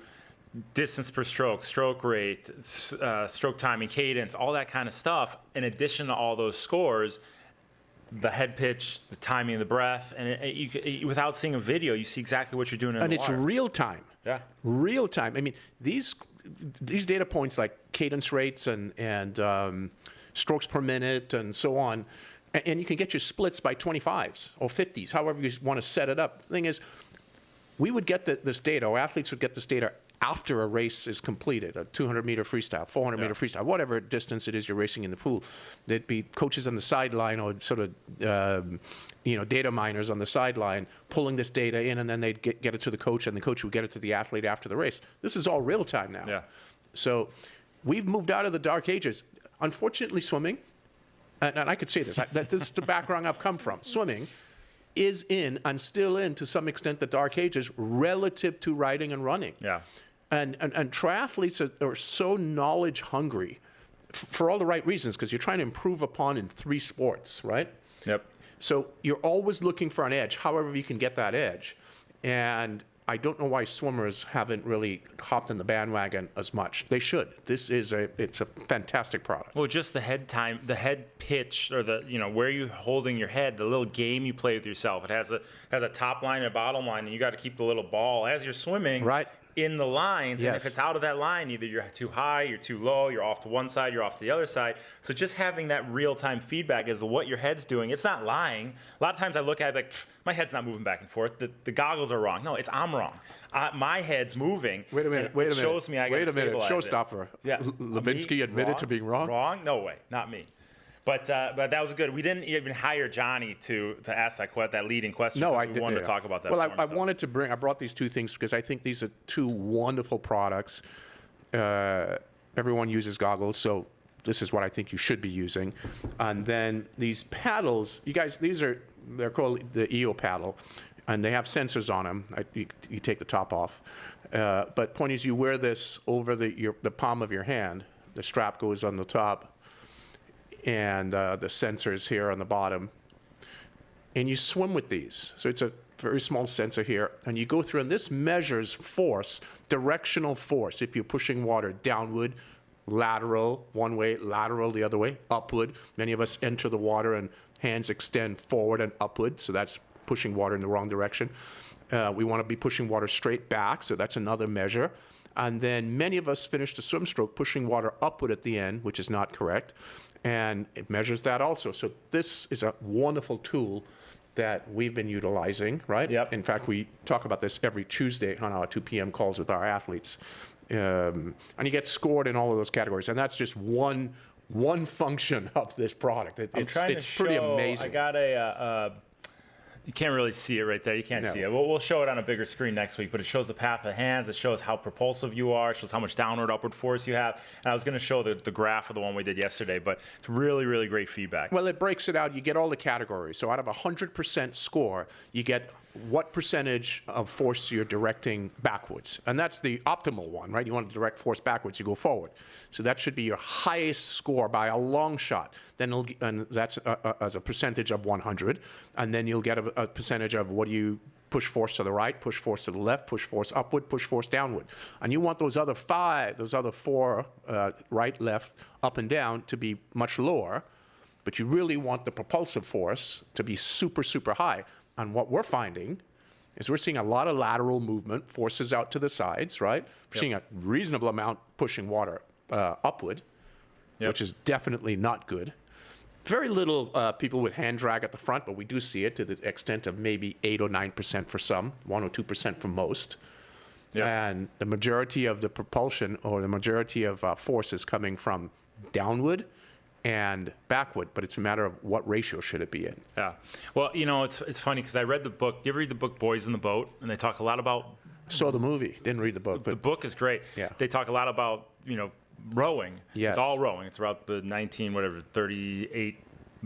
distance per stroke, stroke rate, stroke timing, cadence, all that kind of stuff. In addition to all those scores, the head pitch, the timing of the breath, and without seeing a video, you see exactly what you're doing in the water. And it's real time. Yeah. Real time. I mean, these data points like cadence rates and strokes per minute and so on, and you can get your splits by 25s or 50s, however you want to set it up. The thing is, we would get this data, or athletes would get this data after a race is completed, a 200-meter freestyle, 400-meter freestyle, whatever distance it is you're racing in the pool. There'd be coaches on the sideline or sort of, data miners on the sideline pulling this data in, and then they'd get it to the coach, and the coach would get it to the athlete after the race. This is all real time now. Yeah. So we've moved out of the dark ages. Unfortunately, swimming, and I could say this, this is the background I've come from. Swimming is in, and still in, to some extent, the dark ages relative to riding and running. Yeah. And triathletes are so knowledge hungry for all the right reasons, because you're trying to improve upon in 3 sports, right? Yep. So you're always looking for an edge, however you can get that edge. And I don't know why swimmers haven't really hopped in the bandwagon as much. They should. It's a fantastic product. Well, just the head time, the head pitch, or where you're holding your head, the little game you play with yourself. It has a top line and a bottom line, and you got to keep the little ball as you're swimming. Right. In the lines, and if it's out of that line, either you're too high, you're too low, you're off to one side, you're off to the other side. So just having that real-time feedback as to what your head's doing, it's not lying. A lot of times I look at it like, my head's not moving back and forth. The goggles are wrong. No, I'm wrong. My head's moving. Wait a minute. It shows me I got to stabilize it. Showstopper. Yeah. Levinsky admitted to being wrong? Wrong? No way. Not me. But that was good. We didn't even hire Johnny to ask that leading question. No, we wanted to talk about that. Well, I brought these 2 things because I think these are 2 wonderful products. Everyone uses goggles, so this is what I think you should be using. And then these paddles, you guys, they're called the EO paddle, and they have sensors on them. You take the top off. But point is, you wear this over the palm of your hand. The strap goes on the top, and the sensors here on the bottom, and you swim with these. So it's a very small sensor here, and you go through, and this measures force, directional force. If you're pushing water downward, lateral one way, lateral the other way, upward. Many of us enter the water and hands extend forward and upward, so that's pushing water in the wrong direction. We want to be pushing water straight back, so that's another measure. And then many of us finish the swim stroke pushing water upward at the end, which is not correct. And it measures that also. So this is a wonderful tool that we've been utilizing, right? Yep. In fact, we talk about this every Tuesday on our 2 p.m. calls with our athletes. And you get scored in all of those categories. And that's just one function of this product. It's pretty amazing. I got you can't really see it right there. You can't see it. We'll show it on a bigger screen next week, but it shows the path of the hands. It shows how propulsive you are. It shows how much downward, upward force you have. And I was going to show the graph of the one we did yesterday, but it's really, really great feedback. Well, it breaks it out. You get all the categories. So out of a 100% score, you get what percentage of force you're directing backwards. And that's the optimal one, right? You want to direct force backwards, you go forward. So that should be your highest score by a long shot. Then and that's as a percentage of 100. And then you'll get a percentage of what do you push force to the right, push force to the left, push force upward, push force downward. And you want those other four, right, left, up, and down to be much lower. But you really want the propulsive force to be super, super high. And what we're finding is we're seeing a lot of lateral movement, forces out to the sides, right? We're seeing a reasonable amount pushing water upward, which is definitely not good. Very little people with hand drag at the front, but we do see it to the extent of maybe 8 or 9% for some, 1 or 2% for most. Yep. And the majority of the propulsion or the majority of force is coming from downward and backward, but it's a matter of what ratio should it be in. Yeah. Well, it's funny because I read the book. Do you ever read the book Boys in the Boat? And they talk a lot about... Saw the movie. Didn't read the book. But the book is great. Yeah. They talk a lot about, rowing. Yes. It's all rowing. It's about the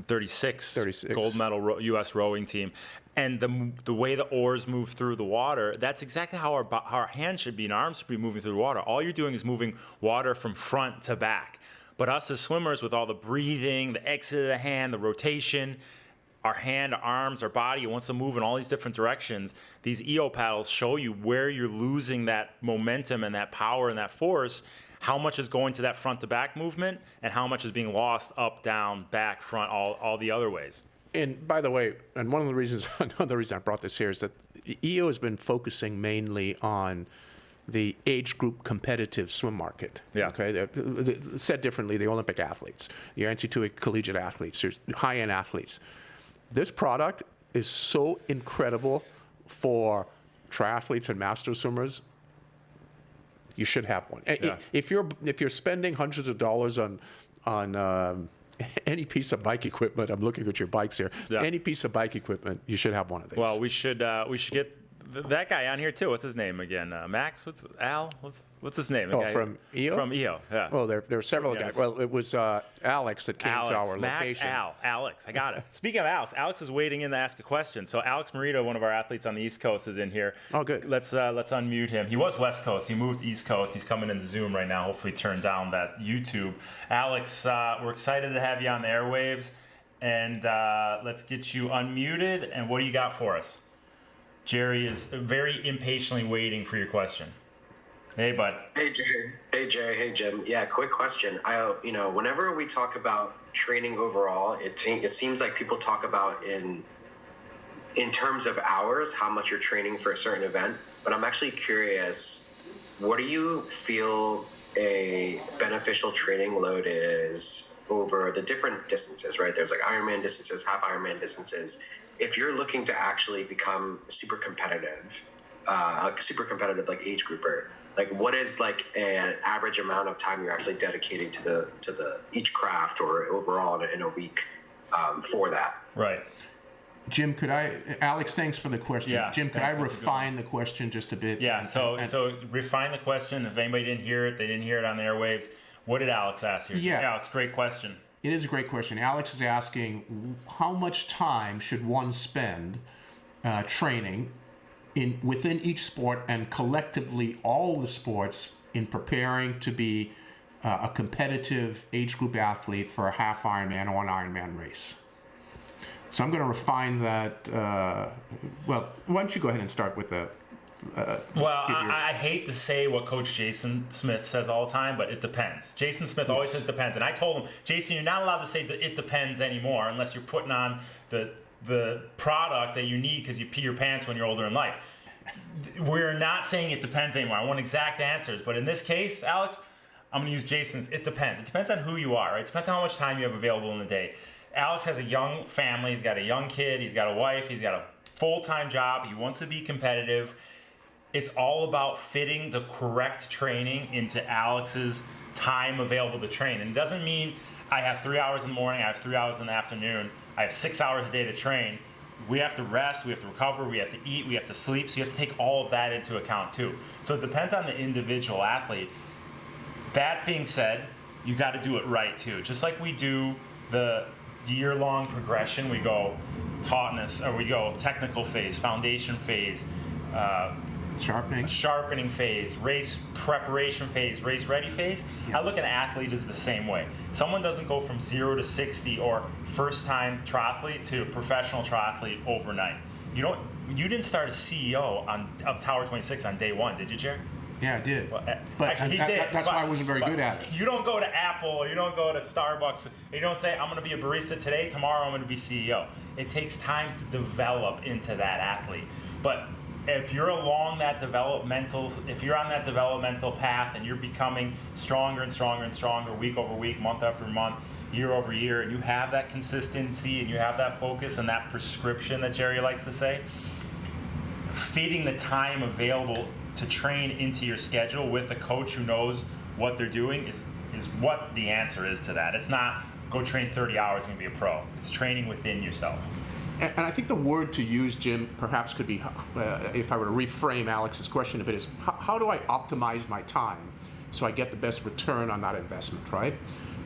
36 gold medal U.S. rowing team. And the way the oars move through the water, that's exactly how our hands should be and arms should be moving through the water. All you're doing is moving water from front to back. But us as swimmers, with all the breathing, the exit of the hand, the rotation, our hand, our arms, our body, it wants to move in all these different directions. These EO paddles show you where you're losing that momentum and that power and that force, how much is going to that front to back movement, and how much is being lost up, down, back, front, all the other ways. And by the way, and another reason I brought this here is that EO has been focusing mainly on the age group competitive swim market. Yeah. Okay. Said differently, the Olympic athletes, your NC2A collegiate athletes, your high-end athletes. This product is so incredible for triathletes and master swimmers. You should have one. Yeah. If you're spending hundreds of dollars on any piece of bike equipment, I'm looking at your bikes here. Yeah. Any piece of bike equipment, you should have one of these. Well, we should get that guy on here too. What's his name again? Max? Al? What's his name? Oh, from EO? From EO, yeah. Well, there were several guys. Well, it was Alex that came to our location. Alex. I got it. Speaking of Alex is waiting in to ask a question. So Alex Marito, one of our athletes on the East Coast, is in here. Oh, good. Let's unmute him. He was West Coast. He moved East Coast. He's coming in Zoom right now. Hopefully turn down that YouTube. Alex, we're excited to have you on the airwaves. And let's get you unmuted. And what do you got for us? Gerry is very impatiently waiting for your question. Hey, bud. Hey, Gerry. Hey, Jim. Yeah, quick question. Whenever we talk about training overall, it seems like people talk about in terms of hours, how much you're training for a certain event. But I'm actually curious, what do you feel a beneficial training load is over the different distances, right? There's like Ironman distances, half Ironman distances. If you're looking to actually become super competitive like age grouper, like what is like an average amount of time you're actually dedicating to the each craft or overall in a week for that? Right. Jim, Alex, thanks for the question. Yeah, Jim, could I refine the question just a bit? Yeah, so refine the question. If anybody didn't hear it, they didn't hear it on the airwaves. What did Alex ask here? Yeah. Alex, great question. It is a great question. Alex is asking, how much time should one spend training within each sport and collectively all the sports in preparing to be a competitive age group athlete for a half Ironman or an Ironman race? So I'm going to refine that. Why don't you go ahead and start with the... I hate to say what Coach Jason Smith says all the time, but it depends. Jason Smith always says depends. And I told him, Jason, you're not allowed to say that it depends anymore unless you're putting on the product that you need because you pee your pants when you're older in life. we're not saying it depends anymore. I want exact answers. But in this case, Alex, I'm going to use Jason's. It depends. It depends on who you are, right? It depends on how much time you have available in the day. Alex has a young family. He's got a young kid. He's got a wife. He's got a full-time job. He wants to be competitive. It's all about fitting the correct training into Alex's time available to train. And it doesn't mean I have 3 hours in the morning, I have 3 hours in the afternoon, I have 6 hours a day to train. We have to rest, we have to recover, we have to eat, we have to sleep. So you have to take all of that into account too. So it depends on the individual athlete. That being said, you got to do it right too. Just like we do the year-long progression, we go tautness, or we go technical phase, foundation phase, sharpening phase, race preparation phase, race ready phase. Yes. I look at an athlete as the same way. Someone doesn't go from 0 to 60 or first-time triathlete to professional triathlete overnight. You didn't start as CEO of Tower 26 on day one, did you, Gerry? Yeah, I did. Well, but actually, he did. That's why I wasn't very good at it. You don't go to Apple, or you don't go to Starbucks. You don't say, I'm going to be a barista today, tomorrow I'm going to be CEO. It takes time to develop into that athlete. But if you're along that if you're on that developmental path and you're becoming stronger and stronger and stronger week over week, month after month, year over year, and you have that consistency and you have that focus and that prescription that Gerry likes to say, feeding the time available to train into your schedule with a coach who knows what they're doing is what the answer is to that. It's not go train 30 hours and be a pro. It's training within yourself. And I think the word to use, Jim, perhaps could be, if I were to reframe Alex's question a bit, is how do I optimize my time so I get the best return on that investment, right?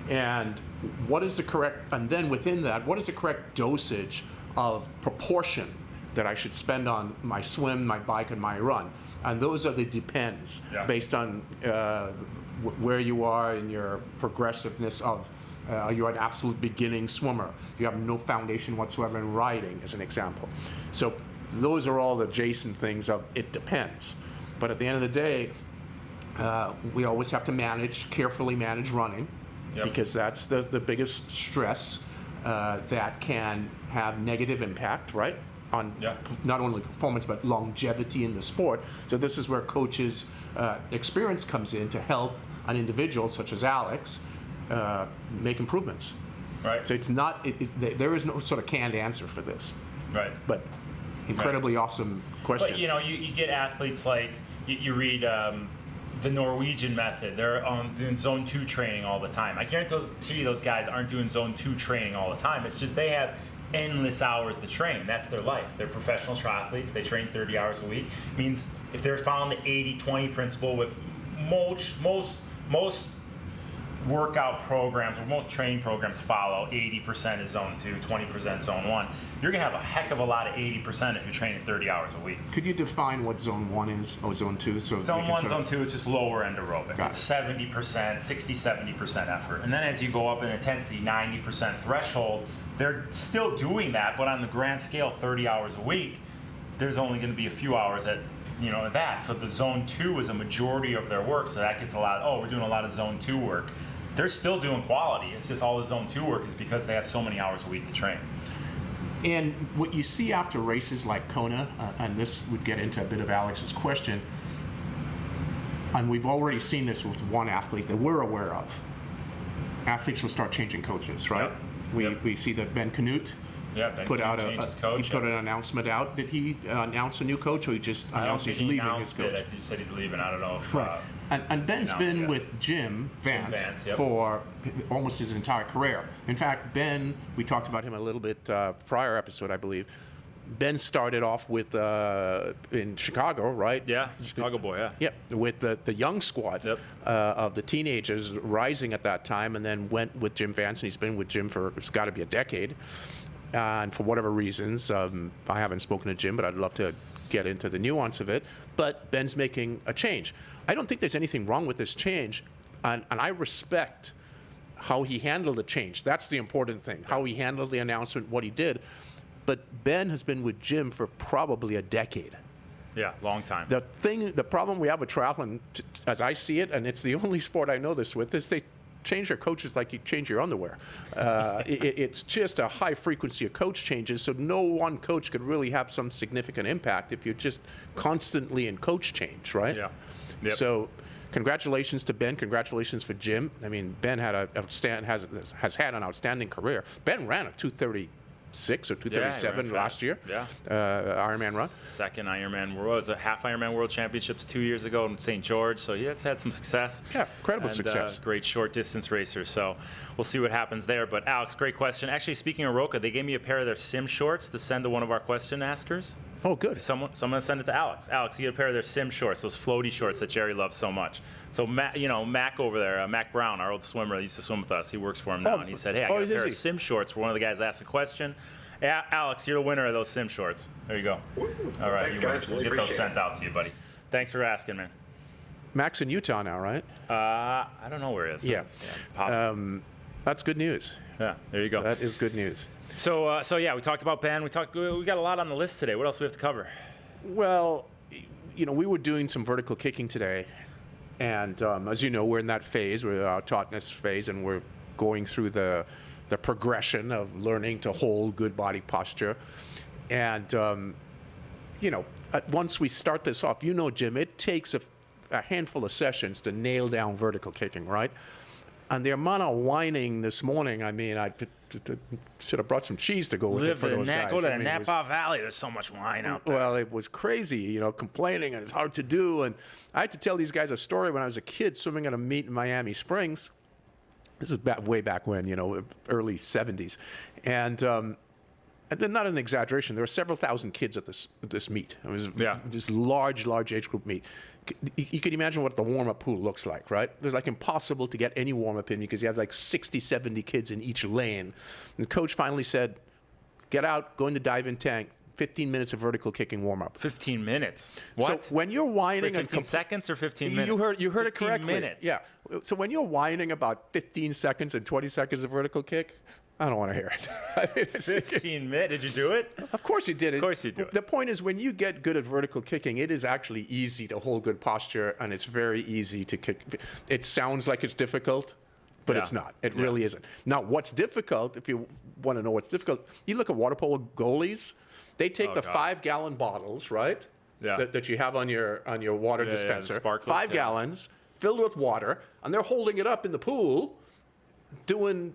And what is the correct, and then within that, what is the correct dosage of proportion that I should spend on my swim, my bike, and my run? And those are the depends based on where you are in your progressiveness of, you're an absolute beginning swimmer. You have no foundation whatsoever in riding, as an example. So those are all the adjacent things of it depends. But at the end of the day, we always have to carefully manage running, because that's the biggest stress that can have negative impact, right? On not only performance but longevity in the sport. So this is where coaches' experience comes in to help an individual such as Alex make improvements. Right. So it's not. There is no sort of canned answer for this. Right. But incredibly awesome question. But you get athletes like you read the Norwegian method. They're doing zone 2 training all the time. I guarantee those guys aren't doing zone 2 training all the time. It's just they have endless hours to train. That's their life. They're professional triathletes. They train 30 hours a week. It means if they're following the 80-20 principle with most workout programs or most training programs follow 80% is zone 2, 20% zone 1. You're going to have a heck of a lot of 80% if you're training 30 hours a week. Could you define what zone 1 is? Oh, zone 2? So zone 1, zone 2 is just lower end aerobic. It's 70%, 60-70% effort. And then as you go up in intensity, 90% threshold, they're still doing that, but on the grand scale, 30 hours a week, there's only going to be a few hours at that. So the zone 2 is a majority of their work. So that gets we're doing a lot of zone 2 work. They're still doing quality. It's just all the zone 2 work is because they have so many hours a week to train. And what you see after races like Kona, and this would get into a bit of Alex's question, and we've already seen this with one athlete that we're aware of. Athletes will start changing coaches, right? Yep. We see that Ben Canute put out an announcement out. Did he announce a new coach, or he just announced he's leaving his coach? He said he's leaving. I don't know if. Right. And Ben's been with Jim Vance for almost his entire career. In fact, Ben, we talked about him a little bit prior episode, I believe. Ben started off with in Chicago, right? Yeah, Chicago boy, yeah. Yep, with the young squad of the teenagers rising at that time, and then went with Jim Vance, and he's been with Jim for, it's got to be a decade. And for whatever reasons, I haven't spoken to Jim, but I'd love to get into the nuance of it. But Ben's making a change. I don't think there's anything wrong with this change, and I respect how he handled the change. That's the important thing, how he handled the announcement, what he did. But Ben has been with Jim for probably a decade. Yeah, long time. The problem we have with triathlon, as I see it, and it's the only sport I know this with, is they change their coaches like you change your underwear. It's just a high frequency of coach changes, so no one coach could really have some significant impact if you're just constantly in coach change, right? Yeah. Yep. So congratulations to Ben. Congratulations for Jim. I mean, Ben had has had an outstanding career. Ben ran a 236 or 237 last year. Yeah. Ironman run. Second Ironman World. It was a half Ironman World Championships 2 years ago in St. George. So he has had some success. Yeah, incredible and, success. Great short distance racer. So we'll see what happens there. But Alex, great question. Actually, speaking of Roca, they gave me a pair of their sim shorts to send to one of our question askers. Oh, good. So I'm going to send it to Alex. Alex, you get a pair of their sim shorts, those floaty shorts that Gerry loves so much. So Mac over there, Mac Brown, our old swimmer that used to swim with us, he works for him now, and he said, hey, I got a pair of sim shorts for one of the guys that asked a question. Yeah, Alex, you're the winner of those sim shorts. There you go. All right, Thanks, guys. We'll get those sent out to you, buddy. Thanks for asking, man. Mac's in Utah now, right? I don't know where he is. Yeah. Possible. That's good news. Yeah, there you go. That is good news. So yeah, we talked about Ben. We got a lot on the list today. What else do we have to cover? Well, we were doing some vertical kicking today, and as you know, we're in that phase, we're our tautness phase, and we're going through the progression of learning to hold good body posture. And once we start this off, Jim, it takes a handful of sessions to nail down vertical kicking, right? And the amount of whining this morning, I mean, I should have brought some cheese to go with it for those guys. Go to the Napa Valley. There's so much wine out there. Well, it was crazy, complaining, and it's hard to do. And I had to tell these guys a story when I was a kid swimming at a meet in Miami Springs. This is way back when, early 70s. And not an exaggeration, there were several thousand kids at this meet. It was this large age group meet. You can imagine what the warm-up pool looks like, right? It was like impossible to get any warm-up in because you have like 60, 70 kids in each lane. And the coach finally said, get out, go in the dive-in tank, 15 minutes of vertical kicking warm-up. 15 minutes? What? So when you're whining... Wait, 15 seconds or 15 minutes? You heard it correctly. 15 minutes. Yeah. So when you're whining about 15 seconds and 20 seconds of vertical kick, I don't want to hear it. 15 minutes? Did you do it? Of course you did it. Of course you do it. The point is, when you get good at vertical kicking, it is actually easy to hold good posture, and it's very easy to kick. It sounds like it's difficult, but it's not. It really isn't. Now, what's difficult, if you want to know what's difficult, you look at water polo goalies. They take the 5-gallon bottles, right? Yeah. That you have on your water dispenser. The 5 gallons filled with water, and they're holding it up in the pool, doing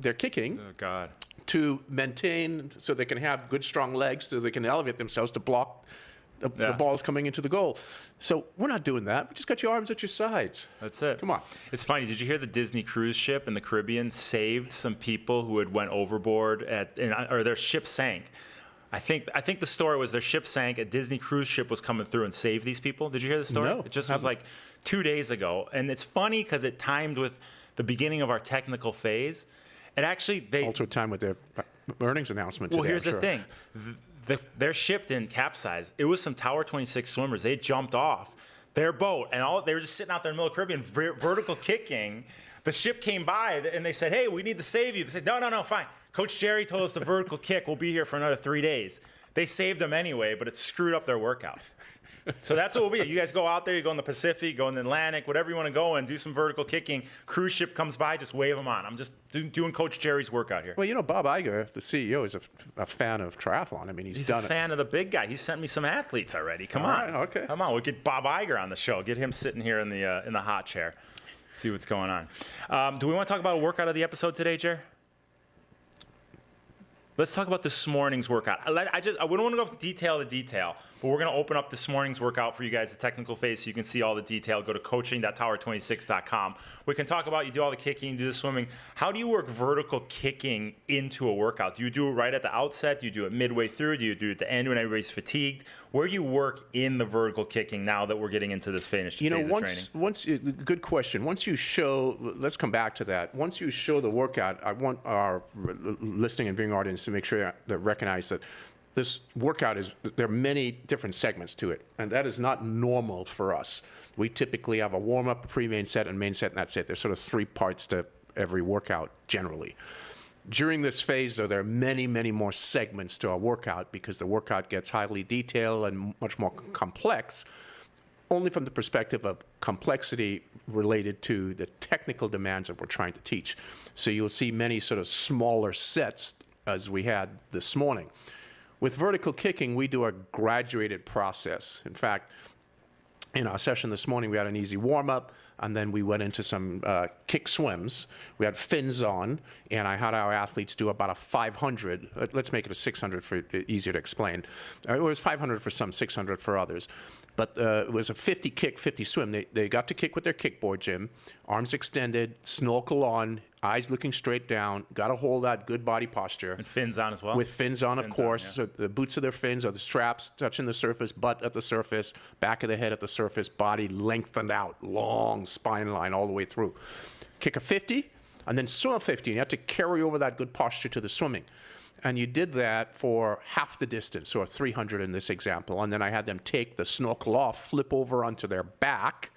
their kicking. Oh, God. To maintain, so they can have good, strong legs, so they can elevate themselves to block the balls coming into the goal. So we're not doing that. We just got your arms at your sides. That's it. Come on. It's funny. Did you hear the Disney cruise ship in the Caribbean saved some people who had went overboard or their ship sank? I think the story was their ship sank. A Disney cruise ship was coming through and saved these people. Did you hear the story? No. It just was like 2 days ago, and it's funny because it timed with the beginning of our technical phase. And actually, also time with their earnings announcement today. Well, here's the thing. Their ship didn't capsize. It was some Tower 26 swimmers. They jumped off their boat, and they were just sitting out there in the middle of the Caribbean, vertical kicking. The ship came by, and they said, hey, we need to save you. They said, no, fine. Coach Gerry told us the vertical kick will be here for another 3 days. They saved them anyway, but it screwed up their workout. So that's what we'll be. You guys go out there, you go in the Pacific, go in the Atlantic, whatever you want to go and do some vertical kicking. Cruise ship comes by, just wave them on. I'm just doing Coach Gerry's workout here. Well, Bob Iger, the CEO, is a fan of triathlon. I mean, he's done a fan of the big guy. He sent me some athletes already. Come on. Right, okay. Come on. We'll get Bob Iger on the show. Get him sitting here in the hot chair. See what's going on. Do we want to talk about a workout of the episode today, Jer? Let's talk about this morning's workout. We don't want to go detail to detail, but we're going to open up this morning's workout for you guys, the technical phase, so you can see all the detail. Go to coaching.tower26.com. We can talk about, you do all the kicking, do the swimming. How do you work vertical kicking into a workout? Do you do it right at the outset? Do you do it midway through? Do you do it at the end when everybody's fatigued? Where do you work in the vertical kicking now that we're getting into this phase of training? Good question. Once you show, let's come back to that. Once you show the workout, I want our listening and viewing audience to make sure that recognize that this workout there are many different segments to it, and that is not normal for us. We typically have a warm-up, a pre-main set, and main set, and that's it. There's sort of 3 parts to every workout generally. During this phase, though, there are many, many more segments to our workout because the workout gets highly detailed and much more complex only from the perspective of complexity related to the technical demands that we're trying to teach. So you'll see many sort of smaller sets as we had this morning. With vertical kicking, we do a graduated process. In fact, in our session this morning, we had an easy warm-up, and then we went into some kick swims. We had fins on, and I had our athletes do about a 500. Let's make it a 600 for easier to explain. It was 500 for some, 600 for others. But it was a 50 kick, 50 swim. They got to kick with their kickboard, Jim. Arms extended, snorkel on, eyes looking straight down, got to hold that good body posture. And fins on as well? With fins on, of course. Yeah. So the boots of their fins are the straps touching the surface, butt at the surface, back of the head at the surface, body lengthened out, long spine line all the way through. Kick a 50, and then swim a 50. And you have to carry over that good posture to the swimming. And you did that for half the distance, or 300 in this example. And then I had them take the snorkel off, flip over onto their back,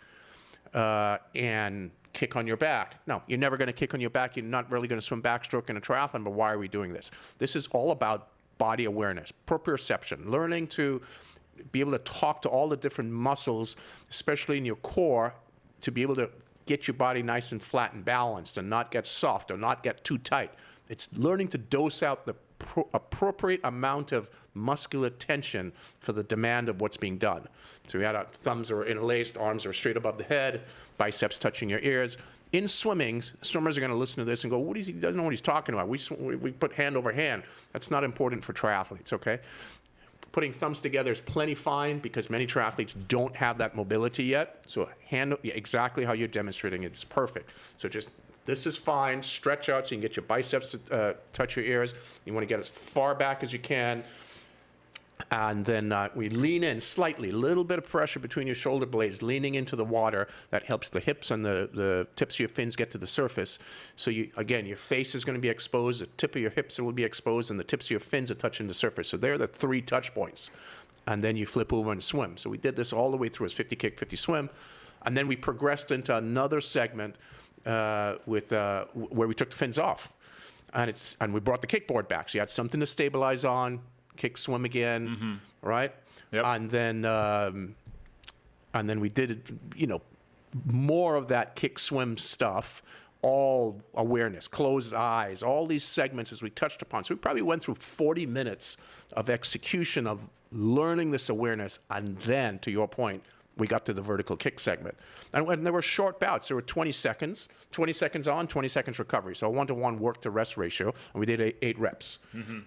and kick on your back. Now, you're never going to kick on your back. You're not really going to swim backstroke in a triathlon, but why are we doing this? This is all about body awareness, proprioception, learning to be able to talk to all the different muscles, especially in your core, to be able to get your body nice and flat and balanced and not get soft or not get too tight. It's learning to dose out the appropriate amount of muscular tension for the demand of what's being done. So we had our thumbs are interlaced, arms are straight above the head, biceps touching your ears. In swimming, swimmers are going to listen to this and go, he doesn't know what he's talking about. We put hand over hand. That's not important for triathletes, okay? Putting thumbs together is plenty fine because many triathletes don't have that mobility yet. So exactly how you're demonstrating it is perfect. So just this is fine. Stretch out so you can get your biceps to touch your ears. You want to get as far back as you can. And then we lean in slightly, a little bit of pressure between your shoulder blades, leaning into the water. That helps the hips and the tips of your fins get to the surface. So again, your face is going to be exposed, the tip of your hips will be exposed, and the tips of your fins are touching the surface. So they're the 3 touch points. And then you flip over and swim. So we did this all the way through as 50 kick, 50 swim. And then we progressed into another segment where we took the fins off. And we brought the kickboard back. So you had something to stabilize on, kick, swim again, right? Yep. And then we did, more of that kick, swim stuff, all awareness, closed eyes, all these segments as we touched upon. So we probably went through 40 minutes of execution of learning this awareness, and then, to your point, we got to the vertical kick segment. And when there were short bouts, there were 20 seconds on, 20 seconds recovery. So a 1-to-1 work to rest ratio, and we did 8 reps.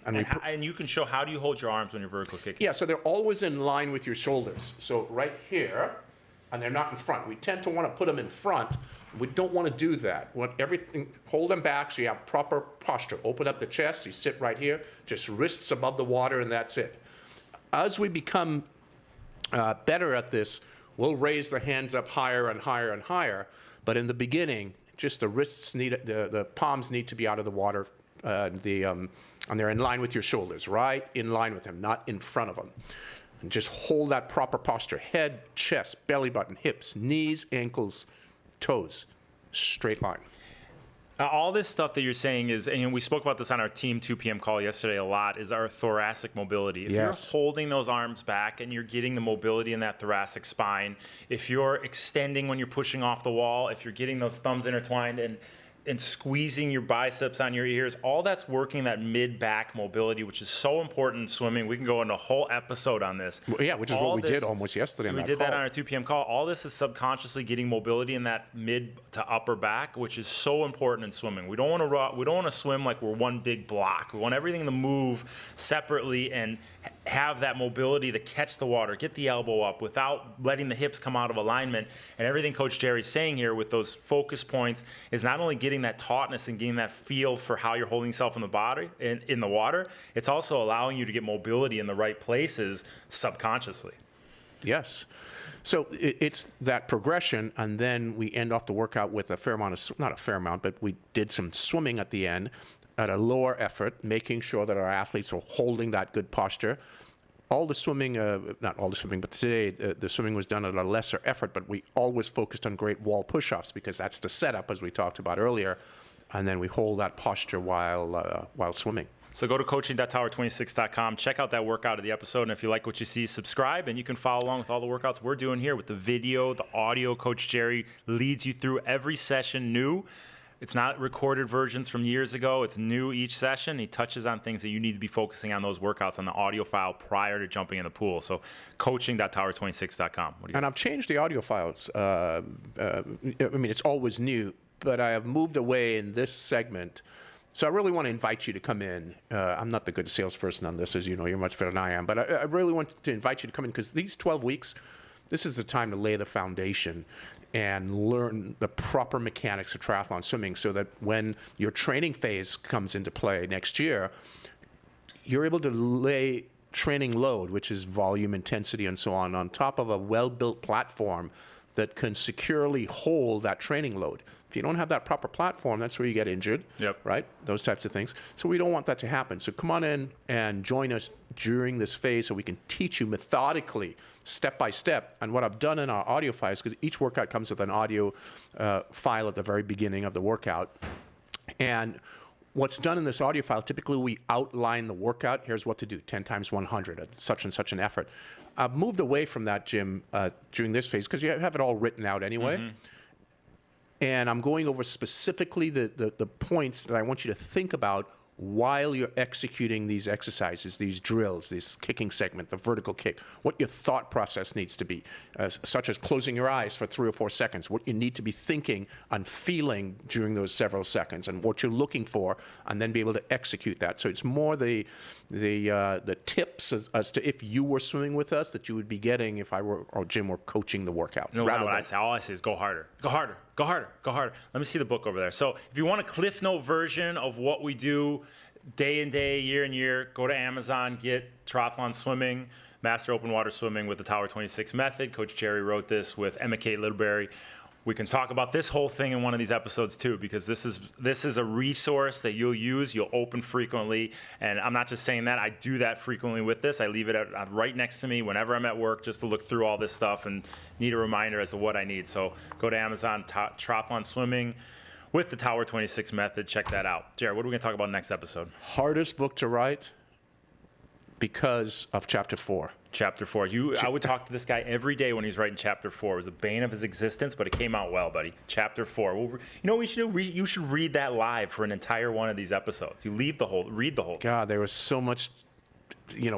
And you can show, how do you hold your arms when you're vertical kicking? Yeah, so they're always in line with your shoulders. So right here, and they're not in front. We tend to want to put them in front. We don't want to do that. We want everything, hold them back so you have proper posture. Open up the chest, you sit right here, just wrists above the water, and that's it. As we become better at this, we'll raise the hands up higher and higher and higher. But in the beginning, just the wrists the palms need to be out of the water, and they're in line with your shoulders, right in line with them, not in front of them. And just hold that proper posture: head, chest, belly button, hips, knees, ankles, toes, straight line. All this stuff that you're saying is, and we spoke about this on our Team 2 p.m. call yesterday a lot, is our thoracic mobility. If you're holding those arms back and you're getting the mobility in that thoracic spine, if you're extending when you're pushing off the wall, if you're getting those thumbs intertwined and squeezing your biceps on your ears, all that's working that mid-back mobility, which is so important in swimming. We can go into a whole episode on this. Well, yeah, which is what we did almost yesterday. We did that on our 2 p.m. call. All this is subconsciously getting mobility in that mid to upper back, which is so important in swimming. We don't want to swim like we're one big block. We want everything to move separately and have that mobility to catch the water, get the elbow up without letting the hips come out of alignment. And everything Coach Gerry's saying here with those focus points is not only getting that tautness and getting that feel for how you're holding yourself in the body, in the water, it's also allowing you to get mobility in the right places subconsciously. Yes. So it's that progression, and then we end off the workout with a fair amount of, not a fair amount, but we did some swimming at the end at a lower effort, making sure that our athletes were holding that good posture. All the swimming, not all the swimming, but today the swimming was done at a lesser effort, but we always focused on great wall push-offs because that's the setup, as we talked about earlier, and then we hold that posture while swimming. So go to coaching.tower26.com, check out that workout of the episode, and if you like what you see, subscribe, and you can follow along with all the workouts we're doing here with the video, the audio. Coach Gerry leads you through every session new. It's not recorded versions from years ago. It's new each session. He touches on things that you need to be focusing on those workouts on the audio file prior to jumping in the pool. So coaching.tower26.com. And I've changed the audio files. I mean, it's always new, but I have moved away in this segment. So I really want to invite you to come in. I'm not the good salesperson on this, as you know. You're much better than I am. But I really want to invite you to come in because these 12 weeks, this is the time to lay the foundation and learn the proper mechanics of triathlon swimming so that when your training phase comes into play next year, you're able to lay training load, which is volume, intensity, and so on top of a well-built platform that can securely hold that training load. If you don't have that proper platform, that's where you get injured, right? Those types of things. So we don't want that to happen. So come on in and join us during this phase so we can teach you methodically, step by step. And what I've done in our audio files, because each workout comes with an audio file at the very beginning of the workout. And what's done in this audio file, typically we outline the workout. Here's what to do, 10 times 100 at such and such an effort. I've moved away from that, Jim, during this phase, because you have it all written out anyway. Mm-hmm. And I'm going over specifically the points that I want you to think about while you're executing these exercises, these drills, this kicking segment, the vertical kick, what your thought process needs to be, such as closing your eyes for 3 or 4 seconds, what you need to be thinking and feeling during those several seconds, and what you're looking for, and then be able to execute that. So it's more the tips as to if you were swimming with us that you would be getting if I were or Jim were coaching the workout. No, all I say is go harder, go harder, go harder, go harder. Let me see the book over there. So if you want a Cliff Note version of what we do day in day, year in year, go to Amazon, get Triathlon Swimming, Master Open Water Swimming with the Tower 26 method. Coach Gerry wrote this with Emma Kate Littleberry. We can talk about this whole thing in one of these episodes too, because this is a resource that you'll use, you'll open frequently, and I'm not just saying that, I do that frequently with this. I leave it right next to me whenever I'm at work just to look through all this stuff and need a reminder as to what I need. So go to Amazon, Triathlon Swimming with the Tower 26 method. Check that out. Gerry, what are we going to talk about next episode? Hardest book to write because of Chapter 4. Chapter 4. I would talk to this guy every day when he's writing Chapter 4. It was the bane of his existence, but it came out well, buddy. Chapter 4. Well, you know what we should do? You should read that live for an entire one of these episodes. You read the whole thing. God, there was so much,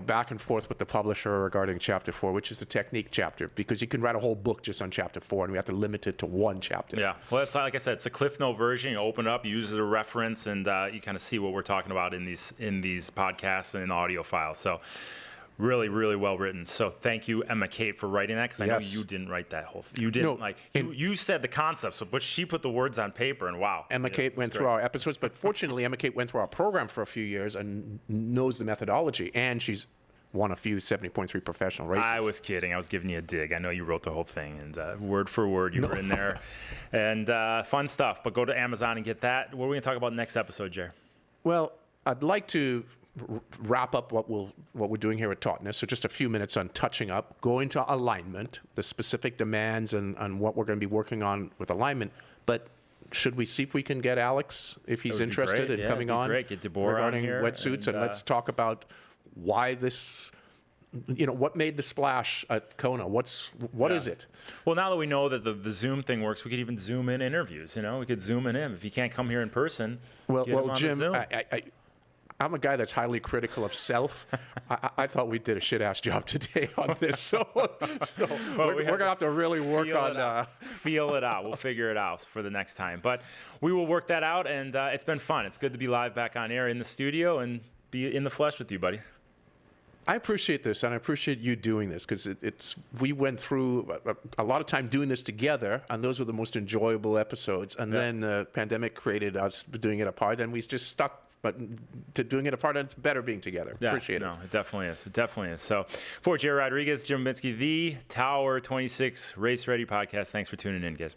back and forth with the publisher regarding Chapter 4, which is the technique chapter, because you can write a whole book just on Chapter 4, and we have to limit it to one chapter. Yeah. Well, it's like I said, it's the Cliff Note version. You open it up, you use it as a reference, and you kind of see what we're talking about in these podcasts and in the audio files. So really, really well written. So thank you, Emma Kate, for writing that, because I know you didn't write that whole thing. You didn't you said the concepts, but she put the words on paper, and wow. Emma Kate went through our episodes, but fortunately, Emma Kate went through our program for a few years and knows the methodology, and she's won a few 70.3 professional races. I was kidding. I was giving you a dig. I know you wrote the whole thing, and word for word, you were in there. And fun stuff. But go to Amazon and get that. What are we going to talk about next episode, Gerry? Well, I'd like to wrap up what we're doing here at Tautness. So just a few minutes on touching up, going to alignment, the specific demands and what we're going to be working on with alignment. But should we see if we can get Alex, if he's interested in coming on, Get Deborah regarding on here wetsuits, and let's talk about why this, what made the splash at Kona? What is it? Well, now that we know that the Zoom thing works, we could even Zoom in interviews. We could Zoom in him. If he can't come here in person, get him on Jim, Zoom. I'm a guy that's highly critical of self. I thought we did a shit-ass job today on this. So we're going to have to really work on... Feel it out. We'll figure it out for the next time. But we will work that out, and it's been fun. It's good to be live back on air in the studio and be in the flesh with you, buddy. I appreciate this, and I appreciate you doing this, because we went through a lot of time doing this together, and those were the most enjoyable episodes. And then the pandemic created us doing it apart, and we just stuck. But to doing it apart, it's better being together. Appreciate it. No, it definitely is. It definitely is. So for Gerry Rodriguez, Jim Binsky, the Tower 26 Race Ready Podcast, thanks for tuning in, guys.